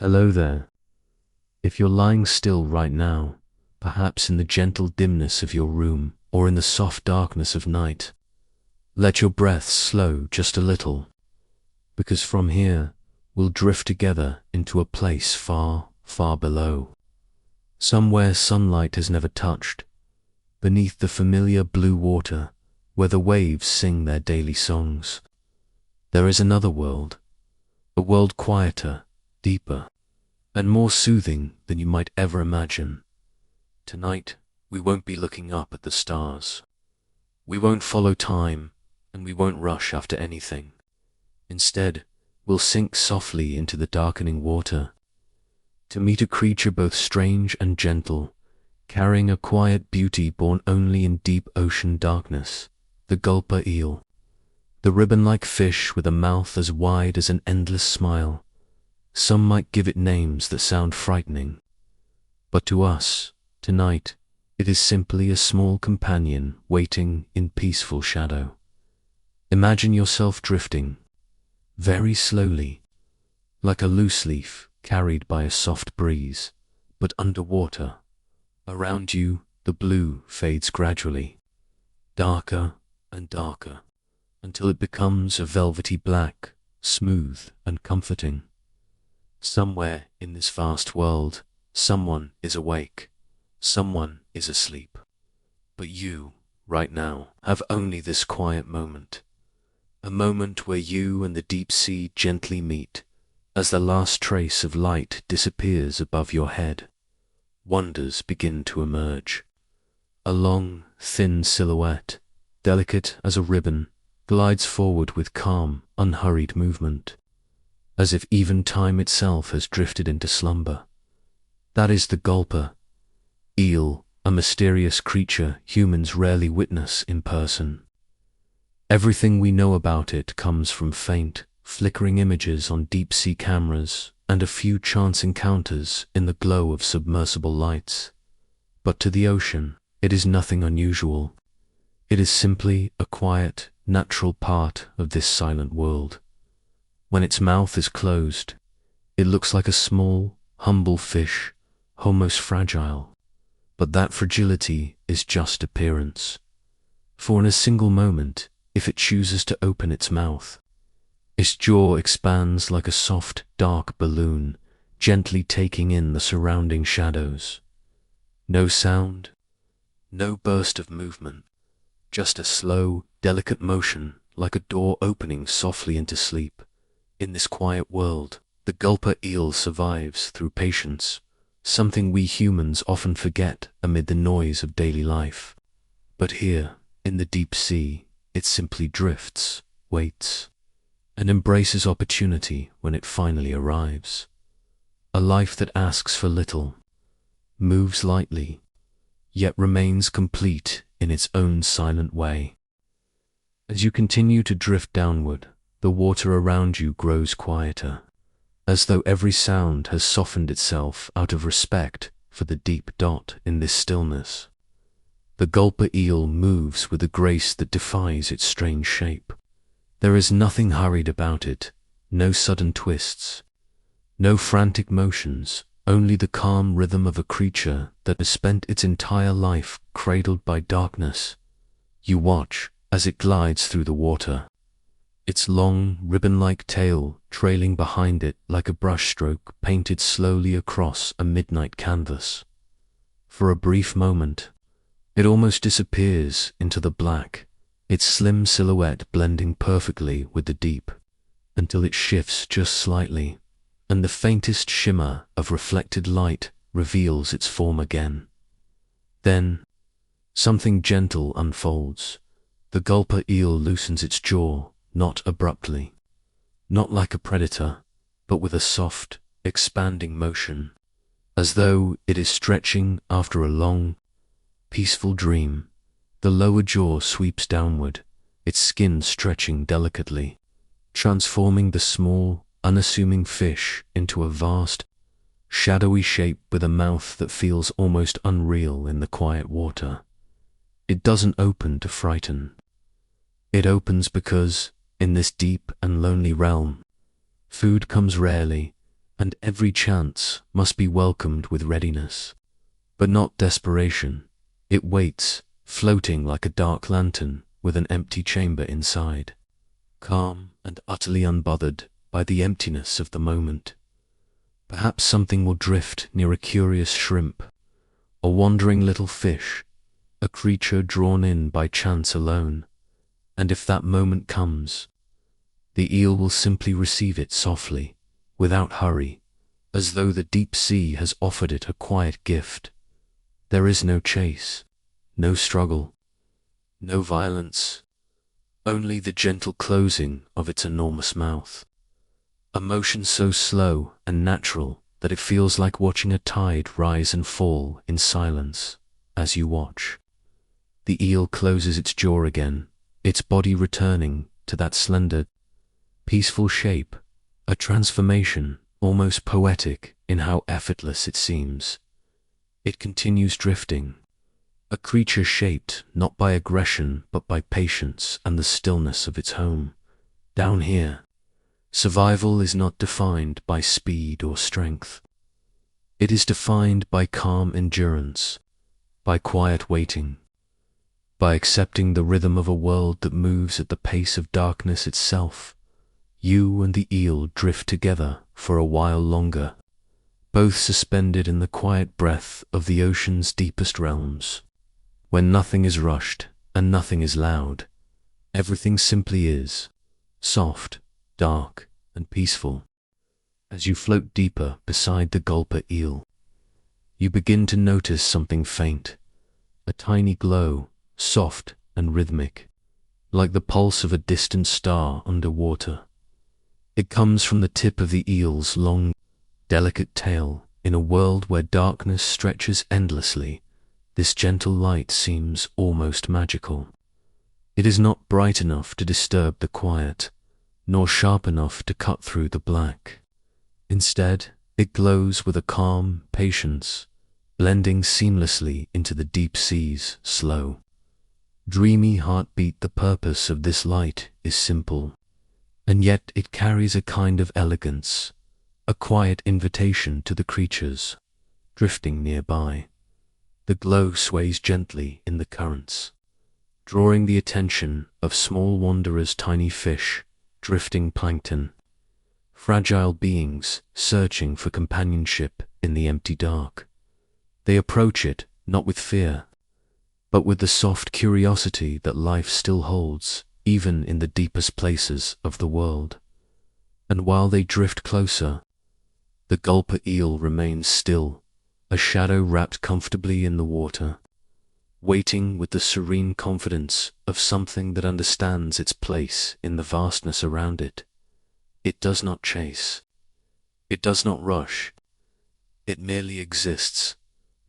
Hello there. If you're lying still right now, perhaps in the gentle dimness of your room or in the soft darkness of night, let your breath slow just a little, because from here we'll drift together into a place far, far below. Somewhere sunlight has never touched, beneath the familiar blue water where the waves sing their daily songs. There is another world, a world quieter, deeper, and more soothing than you might ever imagine. Tonight, we won't be looking up at the stars. We won't follow time, and we won't rush after anything. Instead, we'll sink softly into the darkening water, to meet a creature both strange and gentle, carrying a quiet beauty born only in deep ocean darkness, the gulper eel, the ribbon-like fish with a mouth as wide as an endless smile. Some might give it names that sound frightening, but to us, tonight, it is simply a small companion waiting in peaceful shadow. Imagine yourself drifting, very slowly, like a loose leaf carried by a soft breeze, but underwater. Around you, the blue fades gradually, darker and darker, until it becomes a velvety black, smooth and comforting. Somewhere in this vast world, someone is awake, someone is asleep. But you, right now, have only this quiet moment. A moment where you and the deep sea gently meet, as the last trace of light disappears above your head. Wonders begin to emerge. A long, thin silhouette, delicate as a ribbon, glides forward with calm, unhurried movement, as if even time itself has drifted into slumber. That is the gulper eel, a mysterious creature humans rarely witness in person. Everything we know about it comes from faint, flickering images on deep-sea cameras and a few chance encounters in the glow of submersible lights. But to the ocean, it is nothing unusual. It is simply a quiet, natural part of this silent world. When its mouth is closed, it looks like a small, humble fish, almost fragile. But that fragility is just appearance. For in a single moment, if it chooses to open its mouth, its jaw expands like a soft, dark balloon, gently taking in the surrounding shadows. No sound, no burst of movement, just a slow, delicate motion like a door opening softly into sleep. In this quiet world, the gulper eel survives through patience, something we humans often forget amid the noise of daily life. But here, in the deep sea, it simply drifts, waits, and embraces opportunity when it finally arrives. A life that asks for little, moves lightly, yet remains complete in its own silent way. As you continue to drift downward, the water around you grows quieter, as though every sound has softened itself out of respect for the deep dot in this stillness. The gulper eel moves with a grace that defies its strange shape. There is nothing hurried about it, no sudden twists, no frantic motions, only the calm rhythm of a creature that has spent its entire life cradled by darkness. You watch as it glides through the water, its long, ribbon-like tail trailing behind it like a brushstroke painted slowly across a midnight canvas. For a brief moment, it almost disappears into the black, its slim silhouette blending perfectly with the deep, until it shifts just slightly, and the faintest shimmer of reflected light reveals its form again. Then, something gentle unfolds. The gulper eel loosens its jaw, not abruptly, not like a predator, but with a soft, expanding motion, as though it is stretching after a long, peaceful dream. The lower jaw sweeps downward, its skin stretching delicately, transforming the small, unassuming fish into a vast, shadowy shape with a mouth that feels almost unreal in the quiet water. It doesn't open to frighten. It opens because, in this deep and lonely realm, food comes rarely, and every chance must be welcomed with readiness. But not desperation. It waits, floating like a dark lantern with an empty chamber inside, calm and utterly unbothered by the emptiness of the moment. Perhaps something will drift near a curious shrimp, a wandering little fish, a creature drawn in by chance alone, and if that moment comes, the eel will simply receive it softly, without hurry, as though the deep sea has offered it a quiet gift. There is no chase, no struggle, no violence, only the gentle closing of its enormous mouth. A motion so slow and natural that it feels like watching a tide rise and fall in silence as you watch. The eel closes its jaw again, its body returning to that slender, peaceful shape, a transformation almost poetic in how effortless it seems. It continues drifting, a creature shaped not by aggression but by patience and the stillness of its home. Down here, survival is not defined by speed or strength. It is defined by calm endurance, by quiet waiting, by accepting the rhythm of a world that moves at the pace of darkness itself. You and the eel drift together for a while longer, both suspended in the quiet breath of the ocean's deepest realms. When nothing is rushed and nothing is loud, everything simply is, soft, dark, and peaceful. As you float deeper beside the gulper eel, you begin to notice something faint, a tiny glow, soft and rhythmic, like the pulse of a distant star underwater. It comes from the tip of the eel's long, delicate tail. In a world where darkness stretches endlessly, this gentle light seems almost magical. It is not bright enough to disturb the quiet, nor sharp enough to cut through the black. Instead, it glows with a calm patience, blending seamlessly into the deep sea's slow, dreamy heartbeat. The purpose of this light is simple, and yet it carries a kind of elegance, a quiet invitation to the creatures drifting nearby. The glow sways gently in the currents, drawing the attention of small wanderers, tiny fish, drifting plankton, fragile beings searching for companionship in the empty dark. They approach it not with fear, but with the soft curiosity that life still holds, even in the deepest places of the world. And while they drift closer, the gulper eel remains still, a shadow wrapped comfortably in the water, waiting with the serene confidence of something that understands its place in the vastness around it. It does not chase. It does not rush. It merely exists,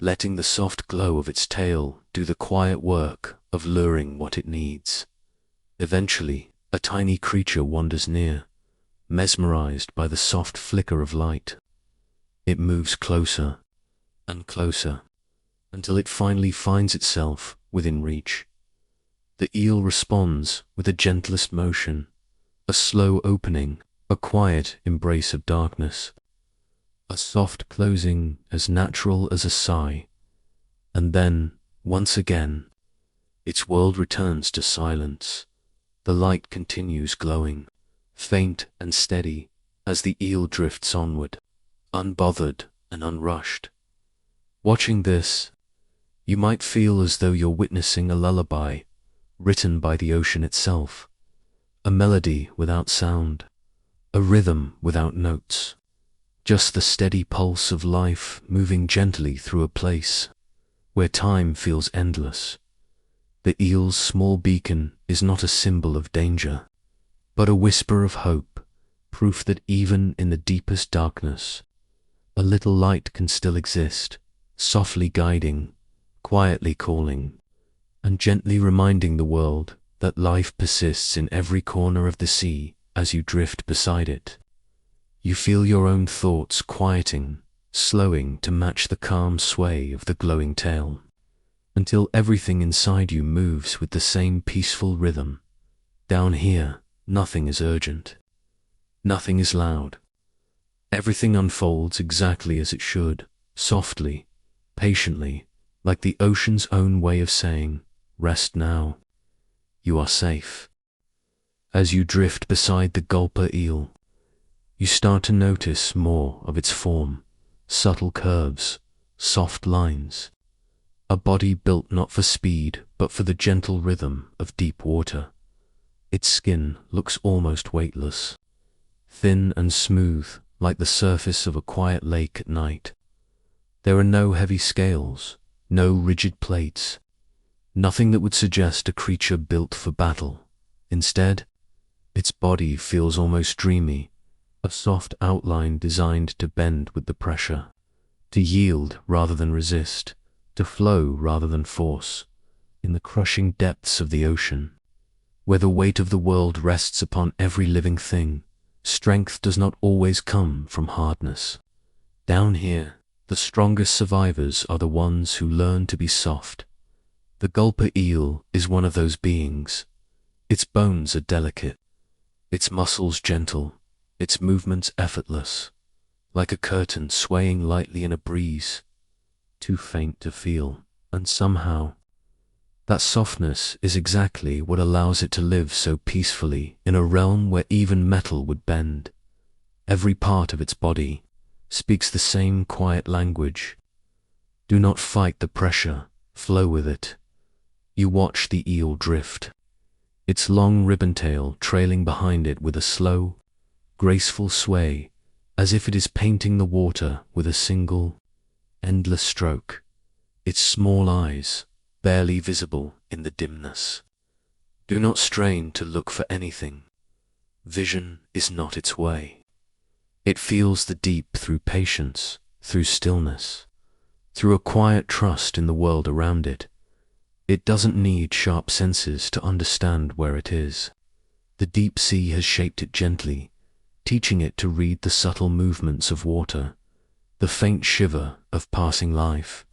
letting the soft glow of its tail do the quiet work of luring what it needs. Eventually, a tiny creature wanders near, mesmerized by the soft flicker of light. It moves closer and closer, until it finally finds itself within reach. The eel responds with the gentlest motion, a slow opening, a quiet embrace of darkness, a soft closing as natural as a sigh, and then, once again, its world returns to silence. The light continues glowing, faint and steady, as the eel drifts onward, unbothered and unrushed. Watching this, you might feel as though you're witnessing a lullaby written by the ocean itself, a melody without sound, a rhythm without notes, just the steady pulse of life moving gently through a place where time feels endless. The eel's small beacon is not a symbol of danger, but a whisper of hope, proof that even in the deepest darkness, a little light can still exist, softly guiding, quietly calling, and gently reminding the world that life persists in every corner of the sea. As you drift beside it, you feel your own thoughts quieting, slowing to match the calm sway of the glowing tail, until everything inside you moves with the same peaceful rhythm. Down here, nothing is urgent, nothing is loud. Everything unfolds exactly as it should, softly, patiently, like the ocean's own way of saying, "Rest now. You are safe." As you drift beside the gulper eel, you start to notice more of its form, subtle curves, soft lines, a body built not for speed but for the gentle rhythm of deep water. Its skin looks almost weightless, thin and smooth like the surface of a quiet lake at night. There are no heavy scales, no rigid plates, nothing that would suggest a creature built for battle. Instead, its body feels almost dreamy, a soft outline designed to bend with the pressure, to yield rather than resist, to flow rather than force. In the crushing depths of the ocean, where the weight of the world rests upon every living thing, strength does not always come from hardness. Down here, the strongest survivors are the ones who learn to be soft. The gulper eel is one of those beings. Its bones are delicate, its muscles gentle, its movements effortless, like a curtain swaying lightly in a breeze, too faint to feel, and somehow, that softness is exactly what allows it to live so peacefully in a realm where even metal would bend. Every part of its body speaks the same quiet language. Do not fight the pressure, flow with it. You watch the eel drift, its long ribbon tail trailing behind it with a slow, graceful sway, as if it is painting the water with a single, endless stroke. Its small eyes, barely visible in the dimness, do not strain to look for anything. Vision is not its way. It feels the deep through patience, through stillness, through a quiet trust in the world around it. It doesn't need sharp senses to understand where it is. The deep sea has shaped it gently, teaching it to read the subtle movements of water, the faint shiver of passing life,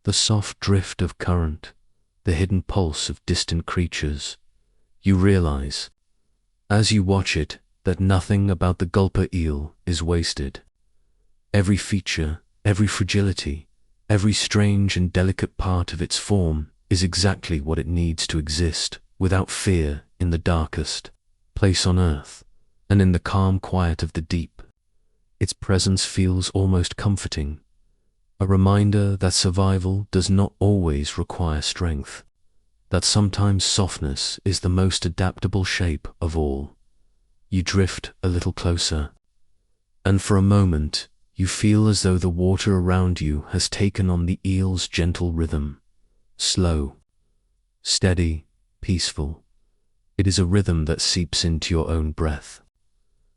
the soft drift of current, the hidden pulse of distant creatures. You realize, as you watch it, that nothing about the gulper eel is wasted. Every feature, every fragility, every strange and delicate part of its form is exactly what it needs to exist without fear in the darkest place on earth and in the calm quiet of the deep. Its presence feels almost comforting, a reminder that survival does not always require strength, that sometimes softness is the most adaptable shape of all. You drift a little closer, and for a moment you feel as though the water around you has taken on the eel's gentle rhythm. Slow, steady, peaceful. It is a rhythm that seeps into your own breath,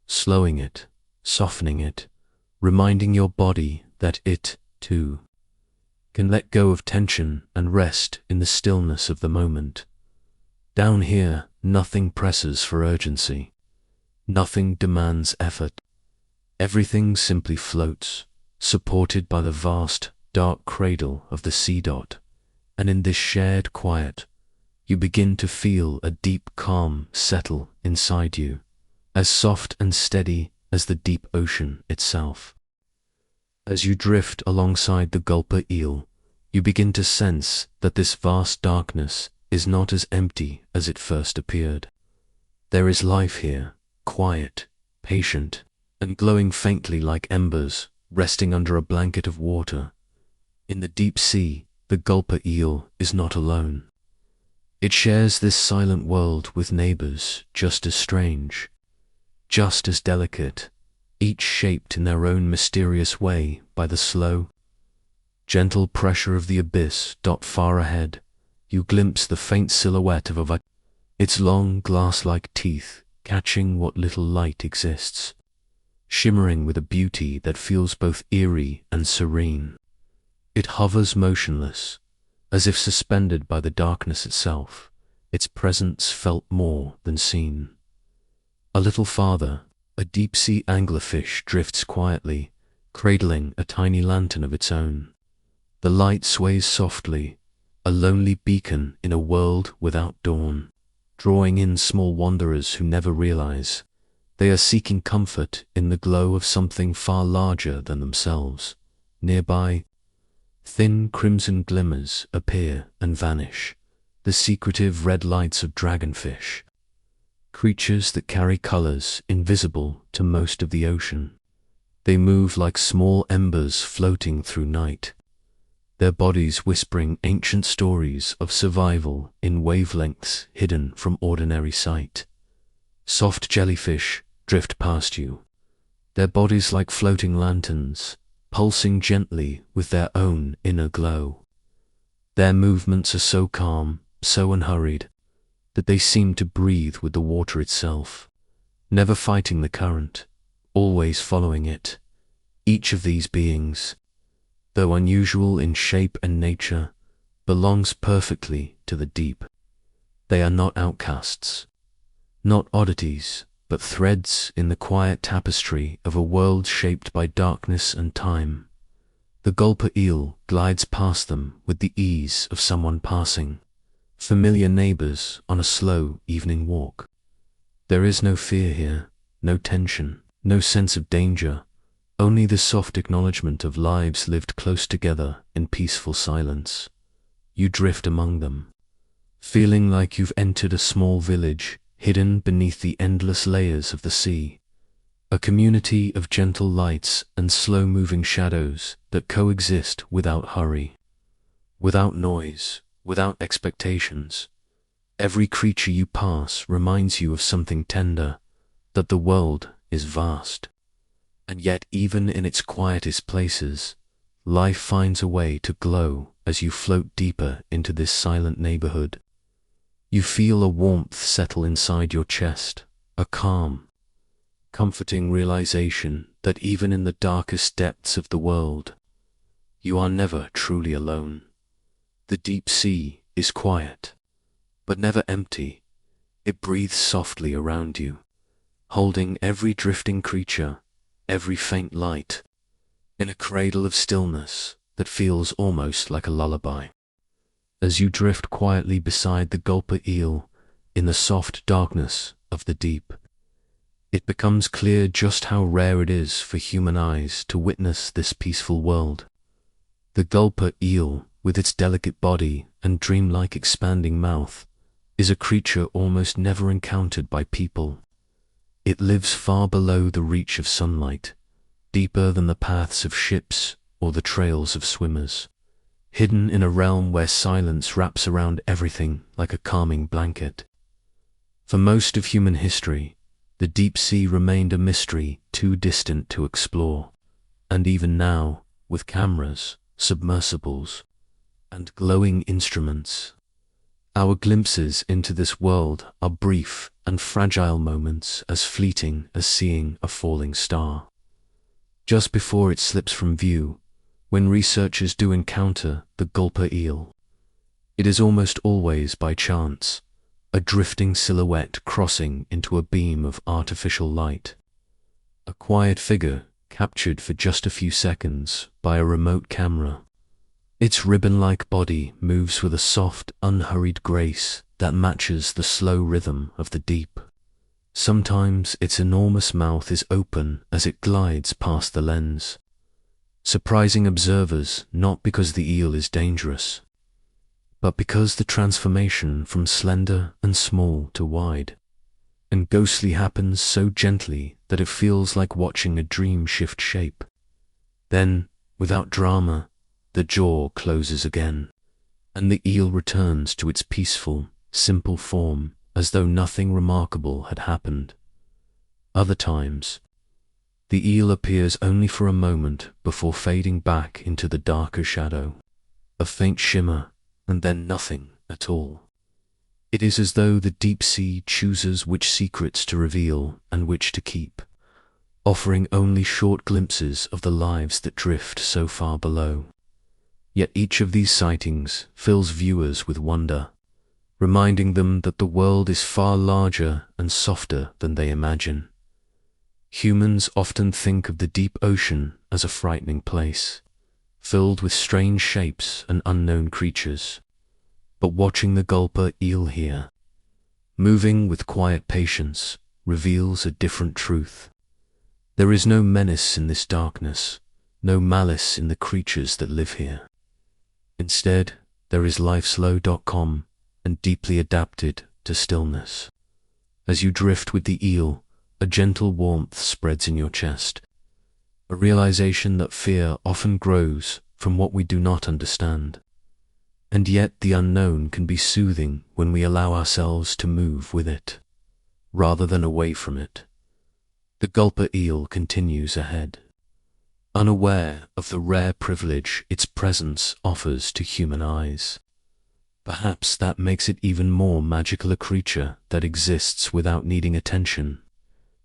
slowing it, softening it, reminding your body that it, too, can let go of tension and rest in the stillness of the moment. Down here, nothing presses for urgency. Nothing demands effort. Everything simply floats, supported by the vast, dark cradle of the sea dot. And in this shared quiet, you begin to feel a deep calm settle inside you, as soft and steady as the deep ocean itself. As you drift alongside the gulper eel, you begin to sense that this vast darkness is not as empty as it first appeared. There is life here, quiet, patient, and glowing faintly like embers resting under a blanket of water. In the deep sea, the gulper eel is not alone. It shares this silent world with neighbors just as strange, just as delicate, each shaped in their own mysterious way by the slow, gentle pressure of the abyss. Far ahead, you glimpse the faint silhouette of a vine, its long glass-like teeth catching what little light exists, shimmering with a beauty that feels both eerie and serene. It hovers motionless, as if suspended by the darkness itself, its presence felt more than seen. A little farther, a deep-sea anglerfish drifts quietly, cradling a tiny lantern of its own. The light sways softly, a lonely beacon in a world without dawn, drawing in small wanderers who never realize They are seeking comfort in the glow of something far larger than themselves. Nearby, thin crimson glimmers appear and vanish, the secretive red lights of dragonfish, creatures that carry colors invisible to most of the ocean. They move like small embers floating through night, their bodies whispering ancient stories of survival in wavelengths hidden from ordinary sight. Soft jellyfish drift past you, their bodies like floating lanterns, pulsing gently with their own inner glow. Their movements are so calm, so unhurried, that they seem to breathe with the water itself, never fighting the current, always following it. Each of these beings, though unusual in shape and nature, belongs perfectly to the deep. They are not outcasts, not oddities, but threads in the quiet tapestry of a world shaped by darkness and time. The gulper eel glides past them with the ease of someone passing, familiar neighbors on a slow evening walk. There is no fear here, no tension, no sense of danger, only the soft acknowledgement of lives lived close together in peaceful silence. You drift among them, feeling like you've entered a small village hidden beneath the endless layers of the sea, a community of gentle lights and slow-moving shadows that coexist without hurry, without noise, without expectations. Every creature you pass reminds you of something tender, that the world is vast. And yet even in its quietest places, life finds a way to glow as you float deeper into this silent neighborhood. You feel a warmth settle inside your chest, a calm, comforting realization that even in the darkest depths of the world, you are never truly alone. The deep sea is quiet, but never empty. It breathes softly around you, holding every drifting creature, every faint light, in a cradle of stillness that feels almost like a lullaby. As you drift quietly beside the gulper eel in the soft darkness of the deep, it becomes clear just how rare it is for human eyes to witness this peaceful world. The gulper eel, with its delicate body and dreamlike expanding mouth, is a creature almost never encountered by people. It lives far below the reach of sunlight, deeper than the paths of ships or the trails of swimmers, hidden in a realm where silence wraps around everything like a calming blanket. For most of human history, the deep sea remained a mystery too distant to explore, and even now, with cameras, submersibles, and glowing instruments, our glimpses into this world are brief and fragile moments as fleeting as seeing a falling star. Just before it slips from view, when researchers do encounter the gulper eel, it is almost always by chance, a drifting silhouette crossing into a beam of artificial light, a quiet figure captured for just a few seconds by a remote camera. Its ribbon-like body moves with a soft, unhurried grace that matches the slow rhythm of the deep. Sometimes its enormous mouth is open as it glides past the lens, surprising observers not because the eel is dangerous, but because the transformation from slender and small to wide and ghostly happens so gently that it feels like watching a dream shift shape. Then, without drama, the jaw closes again, and the eel returns to its peaceful, simple form as though nothing remarkable had happened. Other times, the eel appears only for a moment before fading back into the darker shadow, a faint shimmer, and then nothing at all. It is as though the deep sea chooses which secrets to reveal and which to keep, offering only short glimpses of the lives that drift so far below. Yet each of these sightings fills viewers with wonder, reminding them that the world is far larger and softer than they imagine. Humans often think of the deep ocean as a frightening place, filled with strange shapes and unknown creatures. But watching the gulper eel here, moving with quiet patience, reveals a different truth. There is no menace in this darkness, no malice in the creatures that live here. Instead, there is life slow.com and deeply adapted to stillness. As you drift with the eel, a gentle warmth spreads in your chest, a realization that fear often grows from what we do not understand. And yet the unknown can be soothing when we allow ourselves to move with it, rather than away from it. The gulper eel continues ahead, unaware of the rare privilege its presence offers to human eyes. Perhaps that makes it even more magical, a creature that exists without needing attention,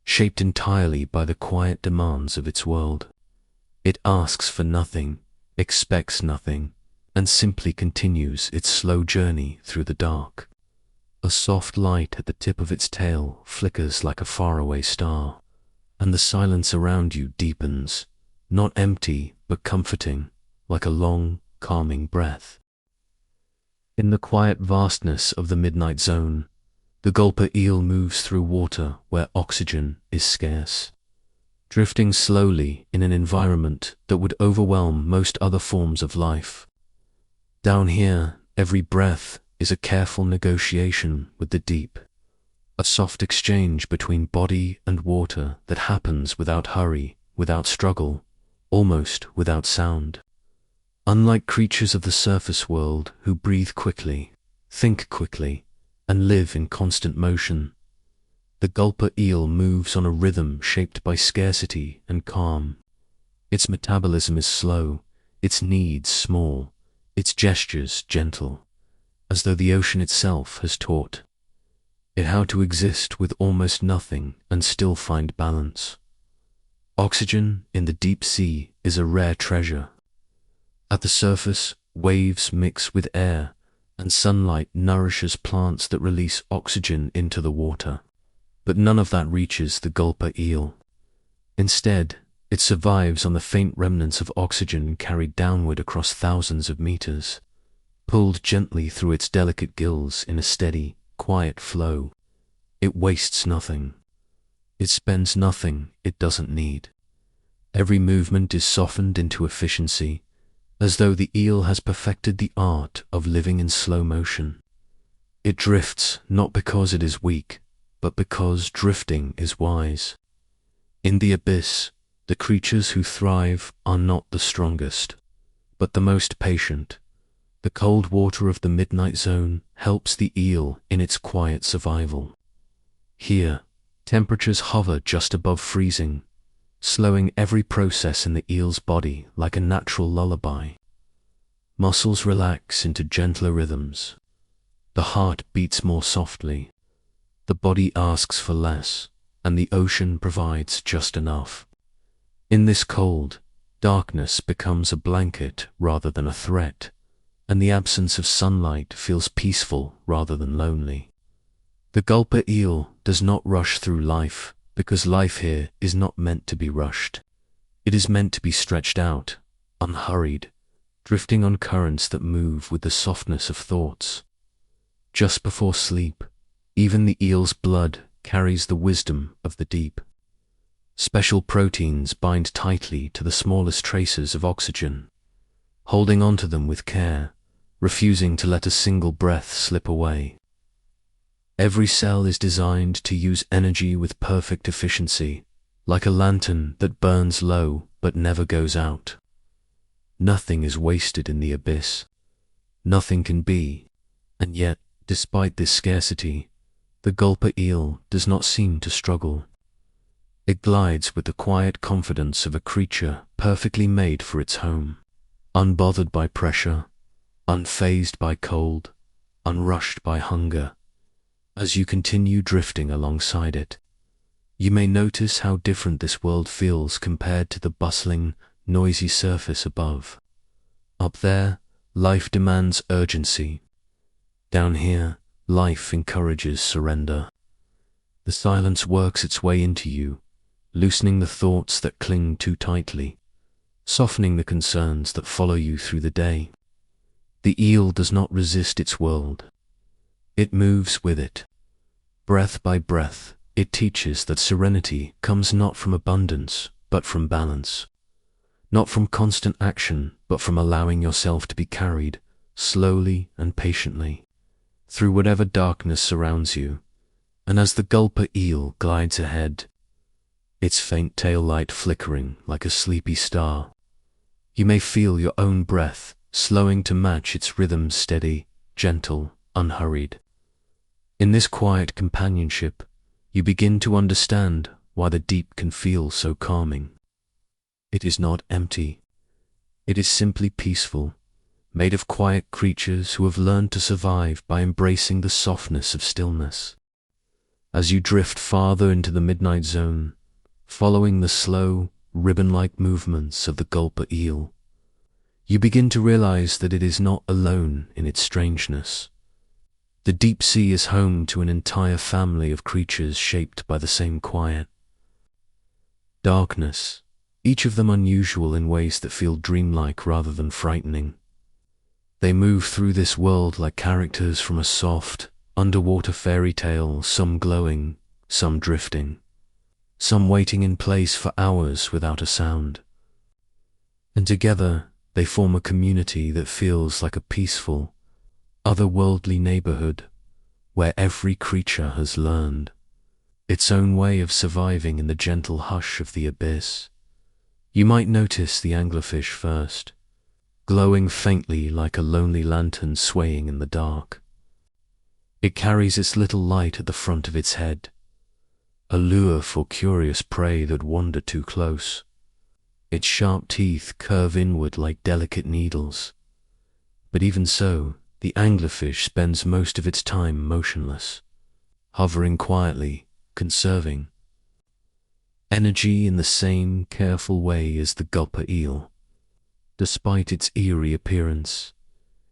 shaped entirely by the quiet demands of its world. It asks for nothing, expects nothing, and simply continues its slow journey through the dark. A soft light at the tip of its tail flickers like a faraway star, and the silence around you deepens, not empty but comforting, like a long, calming breath. In the quiet vastness of the midnight zone, the gulper eel moves through water where oxygen is scarce, drifting slowly in an environment that would overwhelm most other forms of life. Down here, every breath is a careful negotiation with the deep, a soft exchange between body and water that happens without hurry, without struggle, almost without sound. Unlike creatures of the surface world who breathe quickly, think quickly, and live in constant motion, the gulper eel moves on a rhythm shaped by scarcity and calm. Its metabolism is slow, its needs small, its gestures gentle, as though the ocean itself has taught it how to exist with almost nothing and still find balance. Oxygen in the deep sea is a rare treasure. At the surface, waves mix with air, and sunlight nourishes plants that release oxygen into the water. But none of that reaches the gulper eel. Instead, it survives on the faint remnants of oxygen carried downward across thousands of meters, pulled gently through its delicate gills in a steady, quiet flow. It wastes nothing. It spends nothing it doesn't need. Every movement is softened into efficiency, as though the eel has perfected the art of living in slow motion. It drifts not because it is weak, but because drifting is wise. In the abyss, the creatures who thrive are not the strongest, but the most patient. The cold water of the midnight zone helps the eel in its quiet survival. Here, temperatures hover just above freezing, slowing every process in the eel's body like a natural lullaby. Muscles relax into gentler rhythms. The heart beats more softly. The body asks for less, and the ocean provides just enough. In this cold, darkness becomes a blanket rather than a threat, and the absence of sunlight feels peaceful rather than lonely. The gulper eel does not rush through life, because life here is not meant to be rushed. It is meant to be stretched out, unhurried, drifting on currents that move with the softness of thoughts. Just before sleep, even the eel's blood carries the wisdom of the deep. Special proteins bind tightly to the smallest traces of oxygen, holding onto them with care, refusing to let a single breath slip away. Every cell is designed to use energy with perfect efficiency, like a lantern that burns low but never goes out. Nothing is wasted in the abyss. Nothing can be, and yet, despite this scarcity, the gulper eel does not seem to struggle. It glides with the quiet confidence of a creature perfectly made for its home, unbothered by pressure, unfazed by cold, unrushed by hunger. As you continue drifting alongside it, you may notice how different this world feels compared to the bustling, noisy surface above. Up there, life demands urgency. Down here, life encourages surrender. The silence works its way into you, loosening the thoughts that cling too tightly, softening the concerns that follow you through the day. The eel does not resist its world. It moves with it, breath by breath, It teaches that serenity comes not from abundance, but from balance. Not from constant action, but from allowing yourself to be carried, slowly and patiently, through whatever darkness surrounds you. And as the gulper eel glides ahead, its faint tail light flickering like a sleepy star, you may feel your own breath slowing to match its rhythm, steady, gentle, unhurried. In this quiet companionship, you begin to understand why the deep can feel so calming. It is not empty. It is simply peaceful, made of quiet creatures who have learned to survive by embracing the softness of stillness. As you drift farther into the midnight zone, following the slow, ribbon-like movements of the gulper eel, you begin to realize that it is not alone in its strangeness. The deep sea is home to an entire family of creatures shaped by the same quiet. Darkness, each of them unusual in ways that feel dreamlike rather than frightening. They move through this world like characters from a soft, underwater fairy tale, some glowing, some drifting, some waiting in place for hours without a sound. And together, they form a community that feels like a peaceful, otherworldly neighborhood where every creature has learned its own way of surviving in the gentle hush of the abyss. You might notice the anglerfish first, glowing faintly like a lonely lantern swaying in the dark. It carries its little light at the front of its head, a lure for curious prey that wander too close. Its sharp teeth curve inward like delicate needles. But even so, the anglerfish spends most of its time motionless, hovering quietly, conserving energy in the same careful way as the gulper eel. Despite its eerie appearance,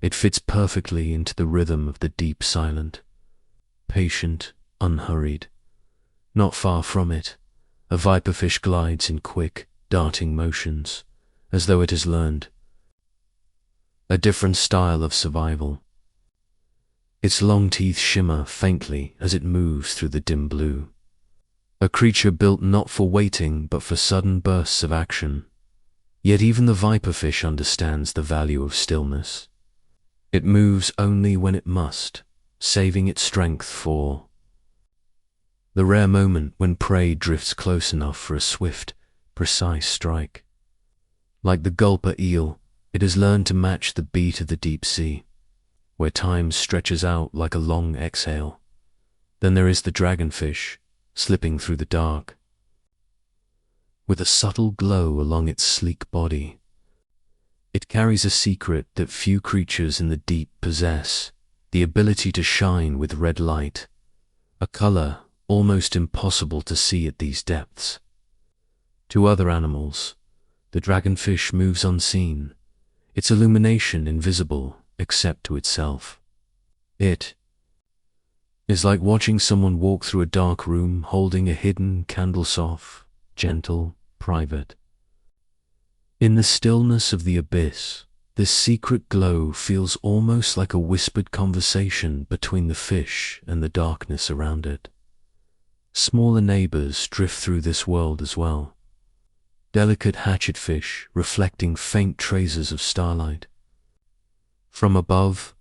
it fits perfectly into the rhythm of the deep silent, patient, unhurried. Not far from it, a viperfish glides in quick, darting motions, as though it has learned a different style of survival. Its long teeth shimmer faintly as it moves through the dim blue. A creature built not for waiting but for sudden bursts of action. Yet even the viperfish understands the value of stillness. It moves only when it must, saving its strength for the rare moment when prey drifts close enough for a swift, precise strike. Like the gulper eel, it has learned to match the beat of the deep sea, where time stretches out like a long exhale. Then there is the dragonfish, slipping through the dark, with a subtle glow along its sleek body. It carries a secret that few creatures in the deep possess, the ability to shine with red light, a color almost impossible to see at these depths. To other animals, the dragonfish moves unseen, its illumination invisible except to itself. It is like watching someone walk through a dark room holding a hidden candle, soft, gentle, private. In the stillness of the abyss, this secret glow feels almost like a whispered conversation between the fish and the darkness around it. Smaller neighbors drift through this world as well. Delicate hatchetfish reflecting faint traces of starlight. From above,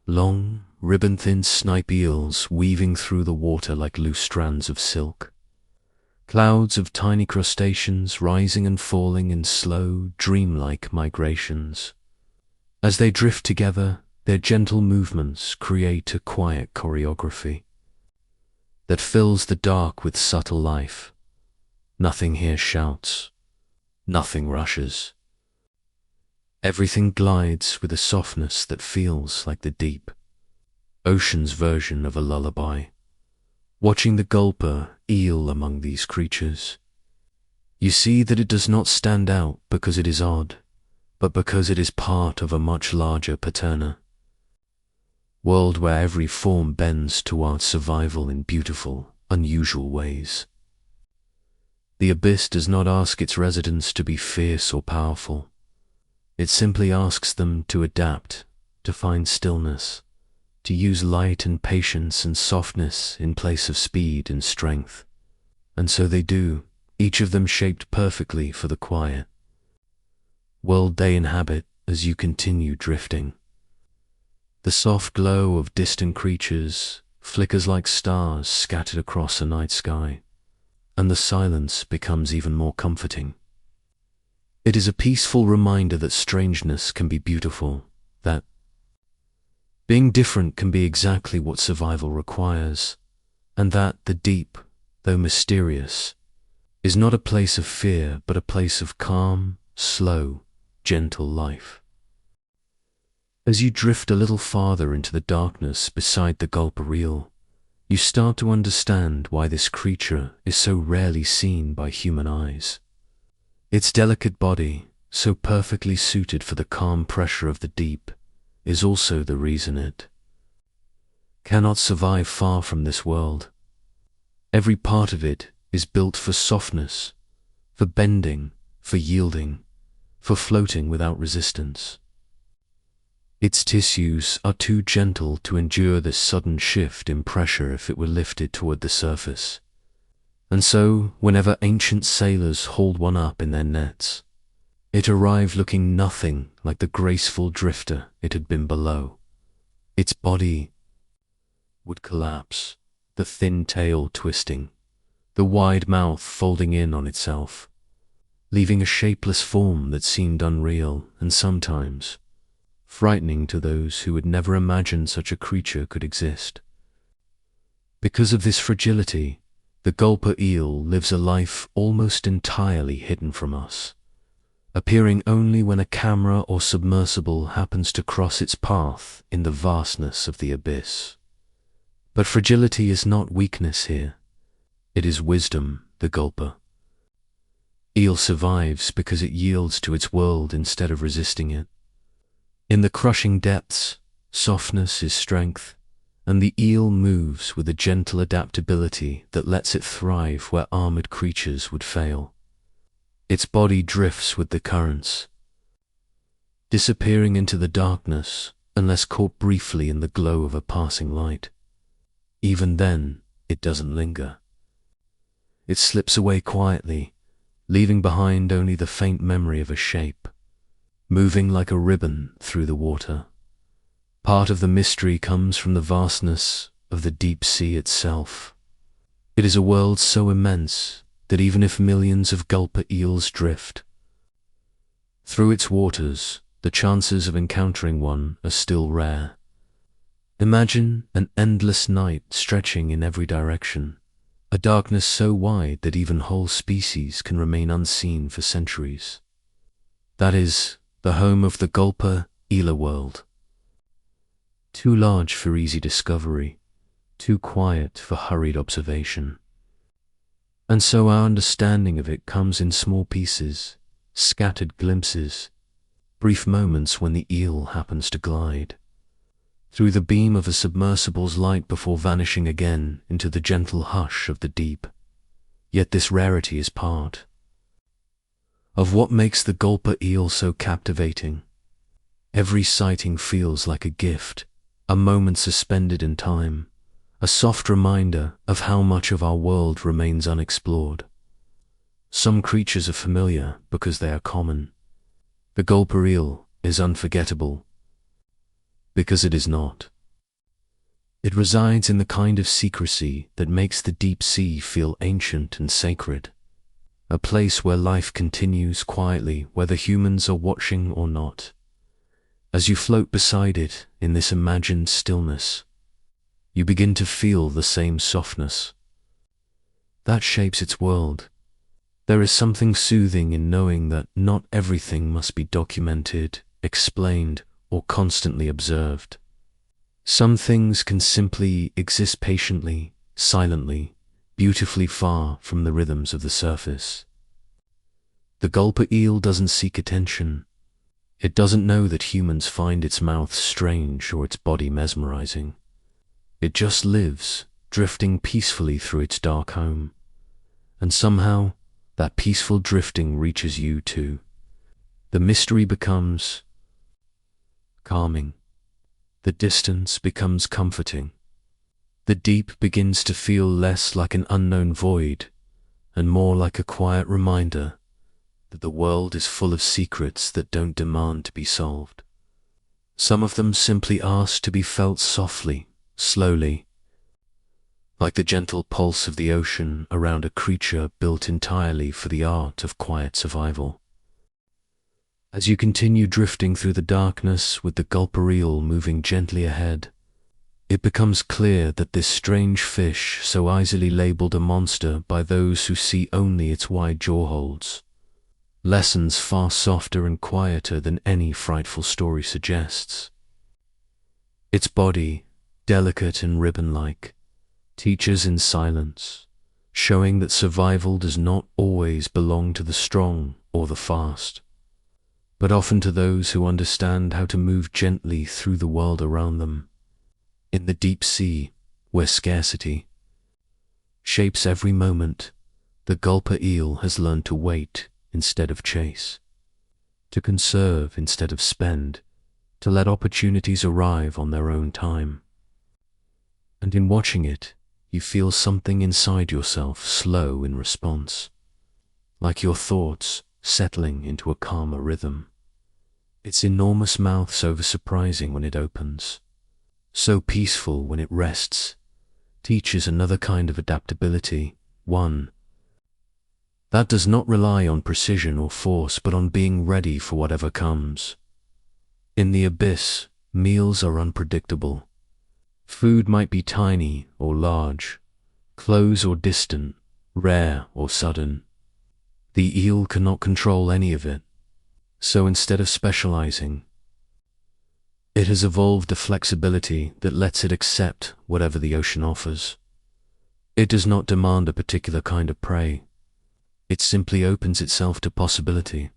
long, ribbon-thin snipe eels weaving through the water like loose strands of silk. Clouds of tiny crustaceans rising and falling in slow, dreamlike migrations. As they drift together, their gentle movements create a quiet choreography that fills the dark with subtle life. Nothing here shouts. Nothing rushes. Everything glides with a softness that feels like the deep ocean's version of a lullaby. Watching the gulper eel among these creatures, you see that it does not stand out because it is odd, but because it is part of a much larger pattern world where every form bends towards survival in beautiful, unusual ways. The abyss does not ask its residents to be fierce or powerful. It simply asks them to adapt, to find stillness, to use light and patience and softness in place of speed and strength. And so they do, each of them shaped perfectly for the quiet world they inhabit as you continue drifting. The soft glow of distant creatures flickers like stars scattered across a night sky, and the silence becomes even more comforting. It is a peaceful reminder that strangeness can be beautiful, that being different can be exactly what survival requires, and that the deep, though mysterious, is not a place of fear but a place of calm, slow, gentle life. As you drift a little farther into the darkness beside the gulper eel, you start to understand why this creature is so rarely seen by human eyes. Its delicate body, so perfectly suited for the calm pressure of the deep, is also the reason it cannot survive far from this world. Every part of it is built for softness, for bending, for yielding, for floating without resistance. Its tissues are too gentle to endure this sudden shift in pressure if it were lifted toward the surface. And so, whenever ancient sailors hauled one up in their nets, it arrived looking nothing like the graceful drifter it had been below. Its body would collapse, the thin tail twisting, the wide mouth folding in on itself, leaving a shapeless form that seemed unreal and sometimes frightening to those who had never imagined such a creature could exist. Because of this fragility, the gulper eel lives a life almost entirely hidden from us, appearing only when a camera or submersible happens to cross its path in the vastness of the abyss. But fragility is not weakness here. It is wisdom, the gulper eel survives because it yields to its world instead of resisting it. In the crushing depths, softness is strength, and the eel moves with a gentle adaptability that lets it thrive where armored creatures would fail. Its body drifts with the currents, disappearing into the darkness unless caught briefly in the glow of a passing light. Even then, it doesn't linger. It slips away quietly, leaving behind only the faint memory of a shape, moving like a ribbon through the water. Part of the mystery comes from the vastness of the deep sea itself. It is a world so immense that even if millions of gulper eels drift through its waters, the chances of encountering one are still rare. Imagine an endless night stretching in every direction, a darkness so wide that even whole species can remain unseen for centuries. That is the home of the gulper eel world. Too large for easy discovery, too quiet for hurried observation. And so our understanding of it comes in small pieces, scattered glimpses, brief moments when the eel happens to glide through the beam of a submersible's light before vanishing again into the gentle hush of the deep. Yet this rarity is part of what makes the gulper eel so captivating. Every sighting feels like a gift, a moment suspended in time, a soft reminder of how much of our world remains unexplored. Some creatures are familiar because they are common. The gulper eel is unforgettable because it is not. It resides in the kind of secrecy that makes the deep sea feel ancient and sacred, a place where life continues quietly whether humans are watching or not. As you float beside it in this imagined stillness, you begin to feel the same softness that shapes its world. There is something soothing in knowing that not everything must be documented, explained, or constantly observed. Some things can simply exist patiently, silently, beautifully far from the rhythms of the surface. The gulper eel doesn't seek attention. It doesn't know that humans find its mouth strange or its body mesmerizing. It just lives, drifting peacefully through its dark home. And somehow, that peaceful drifting reaches you too. The mystery becomes calming. The distance becomes comforting. The deep begins to feel less like an unknown void and more like a quiet reminder that the world is full of secrets that don't demand to be solved. Some of them simply ask to be felt softly, slowly, like the gentle pulse of the ocean around a creature built entirely for the art of quiet survival. As you continue drifting through the darkness with the gulper eel moving gently ahead, it becomes clear that this strange fish, so easily labeled a monster by those who see only its wide jaw holes, lessons far softer and quieter than any frightful story suggests. Its body, delicate and ribbon-like, teaches in silence, showing that survival does not always belong to the strong or the fast, but often to those who understand how to move gently through the world around them. In the deep sea, where scarcity shapes every moment, the gulper eel has learned to wait instead of chase, to conserve instead of spend, to let opportunities arrive on their own time. And in watching it, you feel something inside yourself slow in response, like your thoughts settling into a calmer rhythm. Its enormous mouth so surprising when it opens, so peaceful when it rests, teaches another kind of adaptability, one that does not rely on precision or force but on being ready for whatever comes. In the abyss, meals are unpredictable. Food might be tiny or large, close or distant, rare or sudden. The eel cannot control any of it, so instead of specializing, it has evolved a flexibility that lets it accept whatever the ocean offers. It does not demand a particular kind of prey. It simply opens itself to possibility.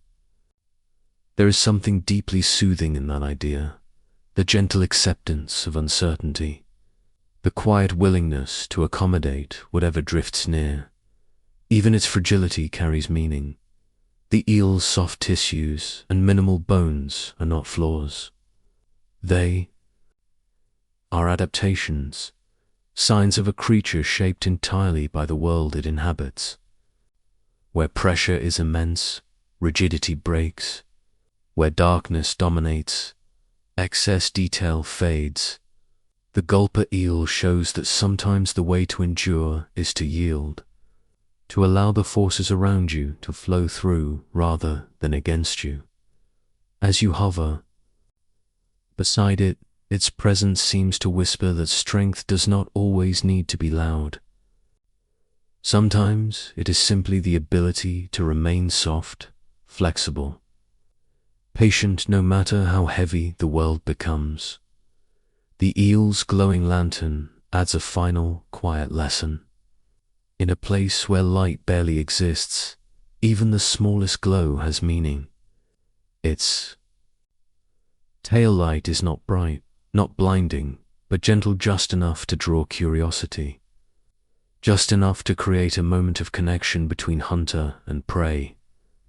There is something deeply soothing in that idea, the gentle acceptance of uncertainty, the quiet willingness to accommodate whatever drifts near. Even its fragility carries meaning. The eel's soft tissues and minimal bones are not flaws. They are adaptations, signs of a creature shaped entirely by the world it inhabits. Where pressure is immense, rigidity breaks. Where darkness dominates, excess detail fades. The gulper eel shows that sometimes the way to endure is to yield, to allow the forces around you to flow through rather than against you. As you hover beside it, its presence seems to whisper that strength does not always need to be loud. Sometimes it is simply the ability to remain soft, flexible, patient no matter how heavy the world becomes. The eel's glowing lantern adds a final, quiet lesson. In a place where light barely exists, even the smallest glow has meaning. Its tail light is not bright, not blinding, but gentle just enough to draw curiosity. Just enough to create a moment of connection between hunter and prey,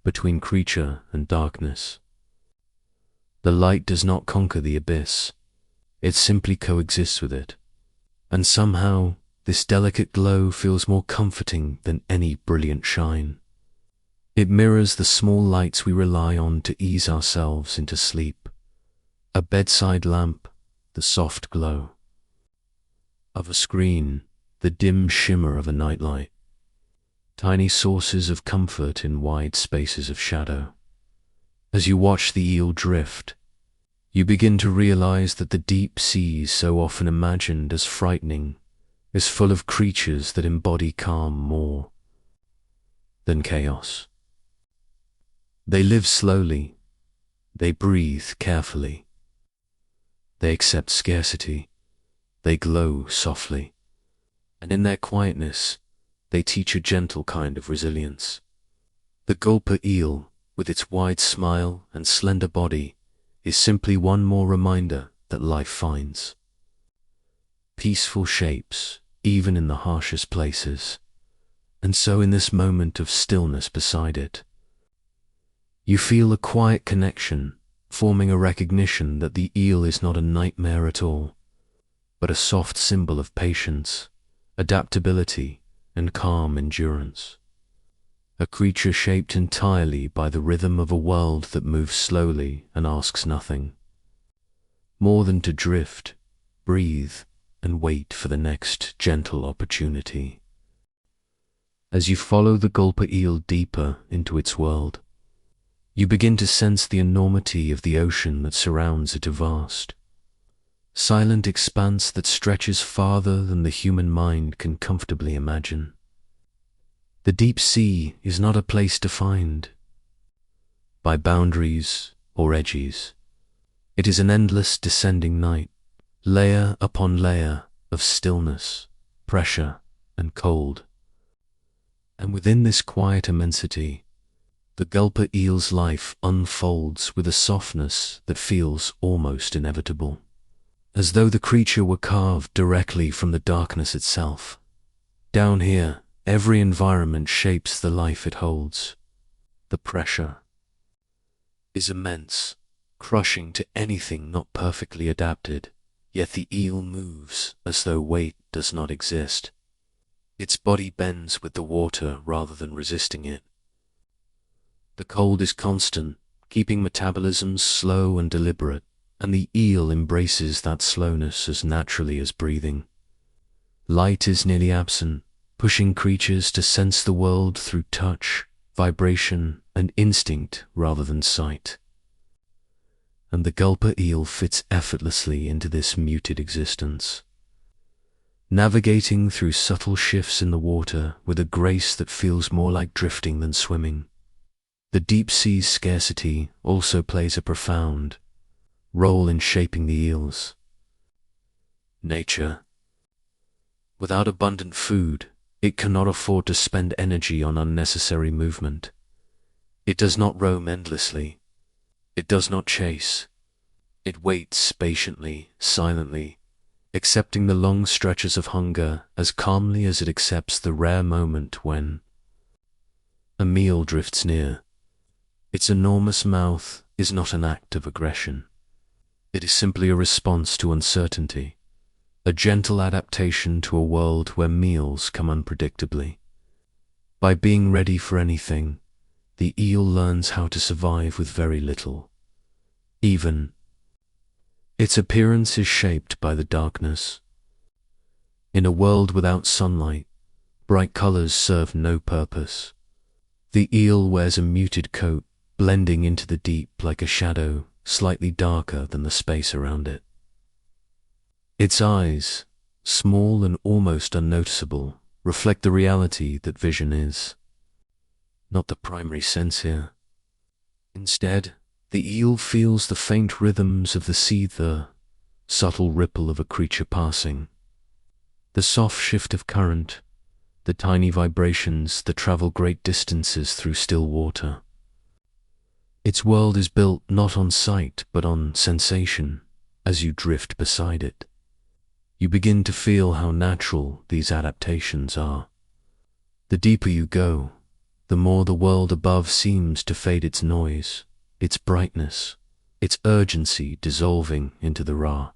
between creature and darkness. The light does not conquer the abyss, it simply coexists with it. And somehow, this delicate glow feels more comforting than any brilliant shine. It mirrors the small lights we rely on to ease ourselves into sleep. A bedside lamp, the soft glow of a screen, the dim shimmer of a nightlight. Tiny sources of comfort in wide spaces of shadow. As you watch the eel drift, you begin to realize that the deep sea, so often imagined as frightening, is full of creatures that embody calm more than chaos. They live slowly, they breathe carefully, they accept scarcity, they glow softly, and in their quietness, they teach a gentle kind of resilience. The gulper eel, with its wide smile and slender body, is simply one more reminder that life finds peaceful shapes, even in the harshest places. And so in this moment of stillness beside it, you feel a quiet connection, forming a recognition that the eel is not a nightmare at all, but a soft symbol of patience, adaptability, and calm endurance. A creature shaped entirely by the rhythm of a world that moves slowly and asks nothing more than to drift, breathe, and wait for the next gentle opportunity. As you follow the gulper eel deeper into its world, you begin to sense the enormity of the ocean that surrounds it, a vast, silent expanse that stretches farther than the human mind can comfortably imagine. The deep sea is not a place defined by boundaries or edges. It is an endless descending night, layer upon layer of stillness, pressure, and cold. And within this quiet immensity, the gulper eel's life unfolds with a softness that feels almost inevitable, as though the creature were carved directly from the darkness itself. Down here, every environment shapes the life it holds. The pressure is immense, crushing to anything not perfectly adapted, yet the eel moves as though weight does not exist. Its body bends with the water rather than resisting it. The cold is constant, keeping metabolism slow and deliberate, and the eel embraces that slowness as naturally as breathing. Light is nearly absent, pushing creatures to sense the world through touch, vibration, and instinct rather than sight. And the gulper eel fits effortlessly into this muted existence, navigating through subtle shifts in the water with a grace that feels more like drifting than swimming. The deep sea's scarcity also plays a profound role in shaping the eels. Nature. Without abundant food, it cannot afford to spend energy on unnecessary movement. It does not roam endlessly. It does not chase. It waits patiently, silently, accepting the long stretches of hunger as calmly as it accepts the rare moment when a meal drifts near. Its enormous mouth is not an act of aggression. It is simply a response to uncertainty, a gentle adaptation to a world where meals come unpredictably. By being ready for anything, the eel learns how to survive with very little. Even its appearance is shaped by the darkness. In a world without sunlight, bright colors serve no purpose. The eel wears a muted coat, blending into the deep like a shadow, slightly darker than the space around it. Its eyes, small and almost unnoticeable, reflect the reality that vision is, not the primary sense here. Instead, the eel feels the faint rhythms of the sea, the subtle ripple of a creature passing, the soft shift of current, the tiny vibrations that travel great distances through still water. Its world is built not on sight but on sensation. As you drift beside it, you begin to feel how natural these adaptations are. The deeper you go, the more the world above seems to fade, its noise, its brightness, its urgency dissolving into the raw,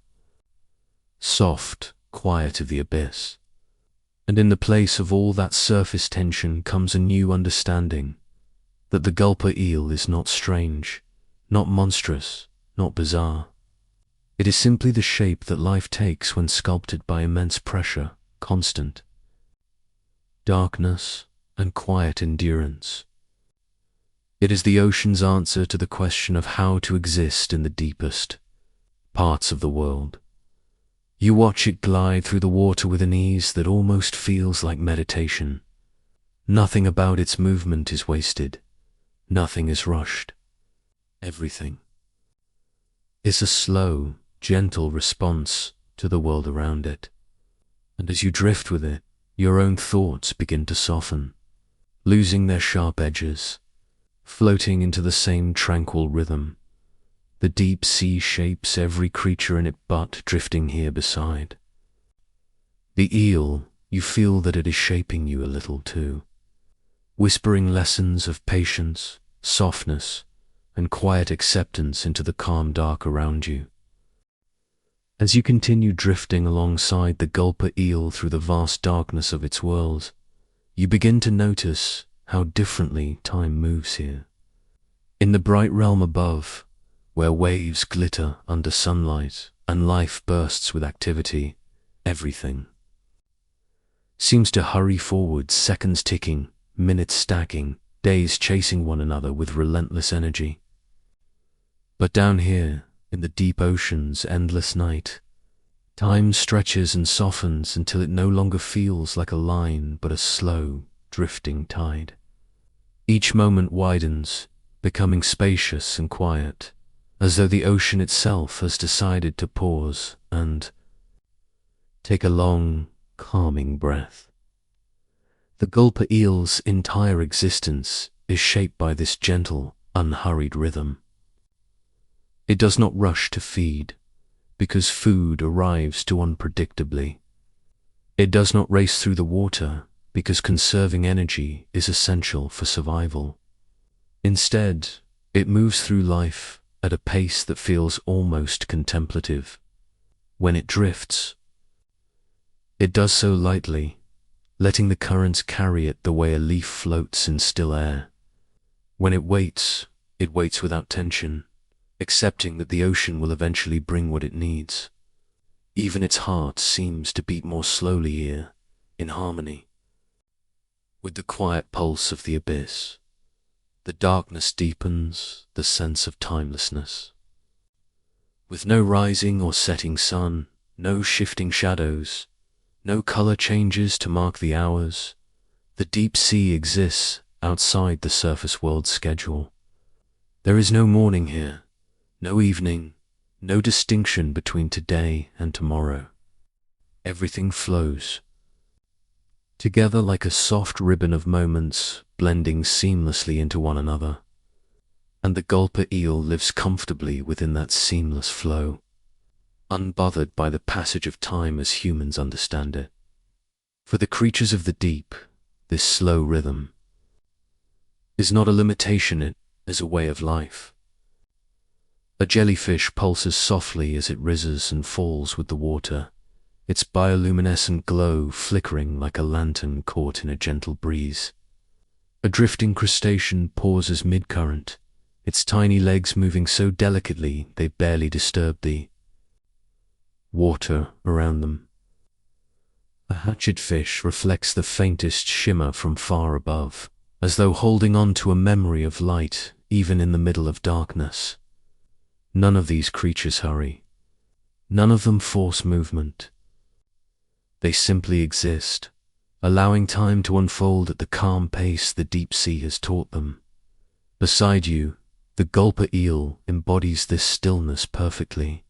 soft quiet of the abyss. And in the place of all that surface tension comes a new understanding that the gulper eel is not strange, not monstrous, not bizarre. It is simply the shape that life takes when sculpted by immense pressure, constant darkness, and quiet endurance. It is the ocean's answer to the question of how to exist in the deepest parts of the world. You watch it glide through the water with an ease that almost feels like meditation. Nothing about its movement is wasted. Nothing is rushed. Everything is a slow, gentle response to the world around it. And as you drift with it, your own thoughts begin to soften, losing their sharp edges, floating into the same tranquil rhythm. The deep sea shapes every creature in it but drifting here beside. The eel, you feel that it is shaping you a little too, whispering lessons of patience, softness, and quiet acceptance into the calm dark around you. As you continue drifting alongside the gulper eel through the vast darkness of its world, you begin to notice how differently time moves here. In the bright realm above, where waves glitter under sunlight and life bursts with activity, everything seems to hurry forward, seconds ticking, minutes stacking, days chasing one another with relentless energy. But down here, in the deep ocean's endless night, time stretches and softens until it no longer feels like a line but a slow, drifting tide. Each moment widens, becoming spacious and quiet, as though the ocean itself has decided to pause and take a long, calming breath. The gulper eel's entire existence is shaped by this gentle, unhurried rhythm. It does not rush to feed, because food arrives too unpredictably. It does not race through the water, because conserving energy is essential for survival. Instead, it moves through life at a pace that feels almost contemplative. When it drifts, it does so lightly, letting the currents carry it the way a leaf floats in still air. When it waits without tension, accepting that the ocean will eventually bring what it needs. Even its heart seems to beat more slowly here, in harmony with the quiet pulse of the abyss. The darkness deepens the sense of timelessness. With no rising or setting sun, no shifting shadows, no color changes to mark the hours, the deep sea exists outside the surface world's schedule. There is no morning here, no evening, no distinction between today and tomorrow. Everything flows together like a soft ribbon of moments blending seamlessly into one another, and the gulper eel lives comfortably within that seamless flow, unbothered by the passage of time as humans understand it. For the creatures of the deep, this slow rhythm is not a limitation, it is a way of life. A jellyfish pulses softly as it rises and falls with the water, its bioluminescent glow flickering like a lantern caught in a gentle breeze. A drifting crustacean pauses mid-current, its tiny legs moving so delicately they barely disturb the water around them. A hatchet fish reflects the faintest shimmer from far above, as though holding on to a memory of light even in the middle of darkness. None of these creatures hurry. None of them force movement. They simply exist, allowing time to unfold at the calm pace the deep sea has taught them. Beside you, the gulper eel embodies this stillness perfectly.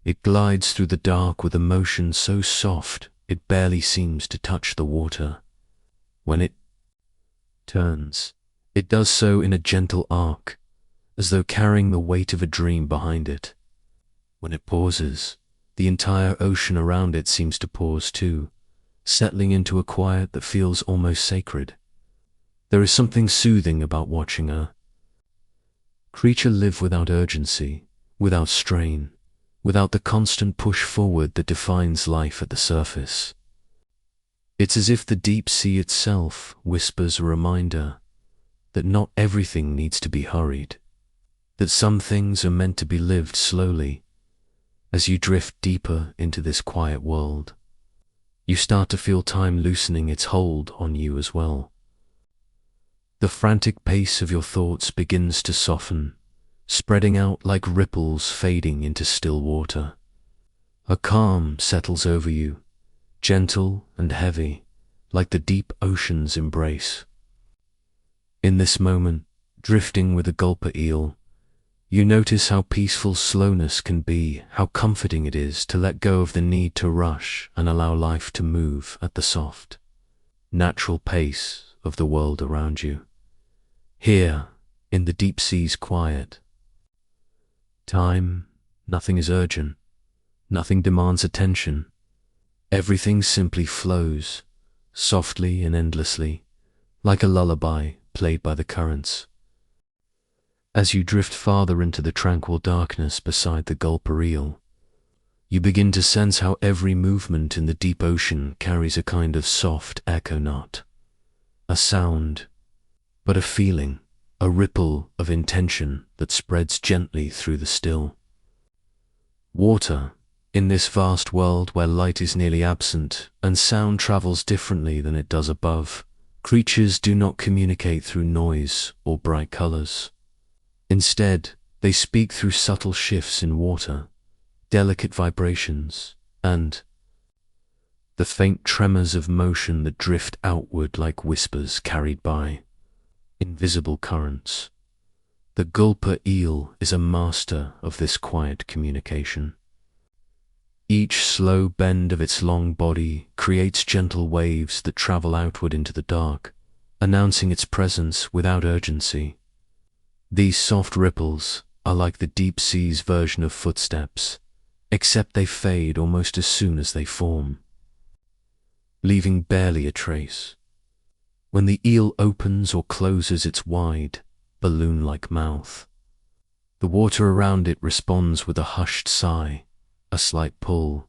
It glides through the dark with a motion so soft it barely seems to touch the water. When it turns, it does so in a gentle arc, as though carrying the weight of a dream behind it. When it pauses, the entire ocean around it seems to pause too, settling into a quiet that feels almost sacred. There is something soothing about watching a creature live without urgency, without strain, without the constant push forward that defines life at the surface. It's as if the deep sea itself whispers a reminder that not everything needs to be hurried, that some things are meant to be lived slowly. As you drift deeper into this quiet world, you start to feel time loosening its hold on you as well. The frantic pace of your thoughts begins to soften, spreading out like ripples fading into still water. A calm settles over you, gentle and heavy, like the deep ocean's embrace. In this moment, drifting with a gulper eel, you notice how peaceful slowness can be, how comforting it is to let go of the need to rush and allow life to move at the soft, natural pace of the world around you. Here, in the deep sea's quiet, nothing is urgent, nothing demands attention. Everything simply flows, softly and endlessly, like a lullaby played by the currents. As you drift farther into the tranquil darkness beside the gulper eel, you begin to sense how every movement in the deep ocean carries a kind of soft echo, not a sound, but a feeling, a ripple of intention that spreads gently through the still water. In this vast world where light is nearly absent and sound travels differently than it does above, creatures do not communicate through noise or bright colors. Instead, they speak through subtle shifts in water, delicate vibrations, and the faint tremors of motion that drift outward like whispers carried by invisible currents. The gulper eel is a master of this quiet communication. Each slow bend of its long body creates gentle waves that travel outward into the dark, announcing its presence without urgency. These soft ripples are like the deep sea's version of footsteps, except they fade almost as soon as they form, leaving barely a trace. When the eel opens or closes its wide, balloon-like mouth, the water around it responds with a hushed sigh, a slight pull,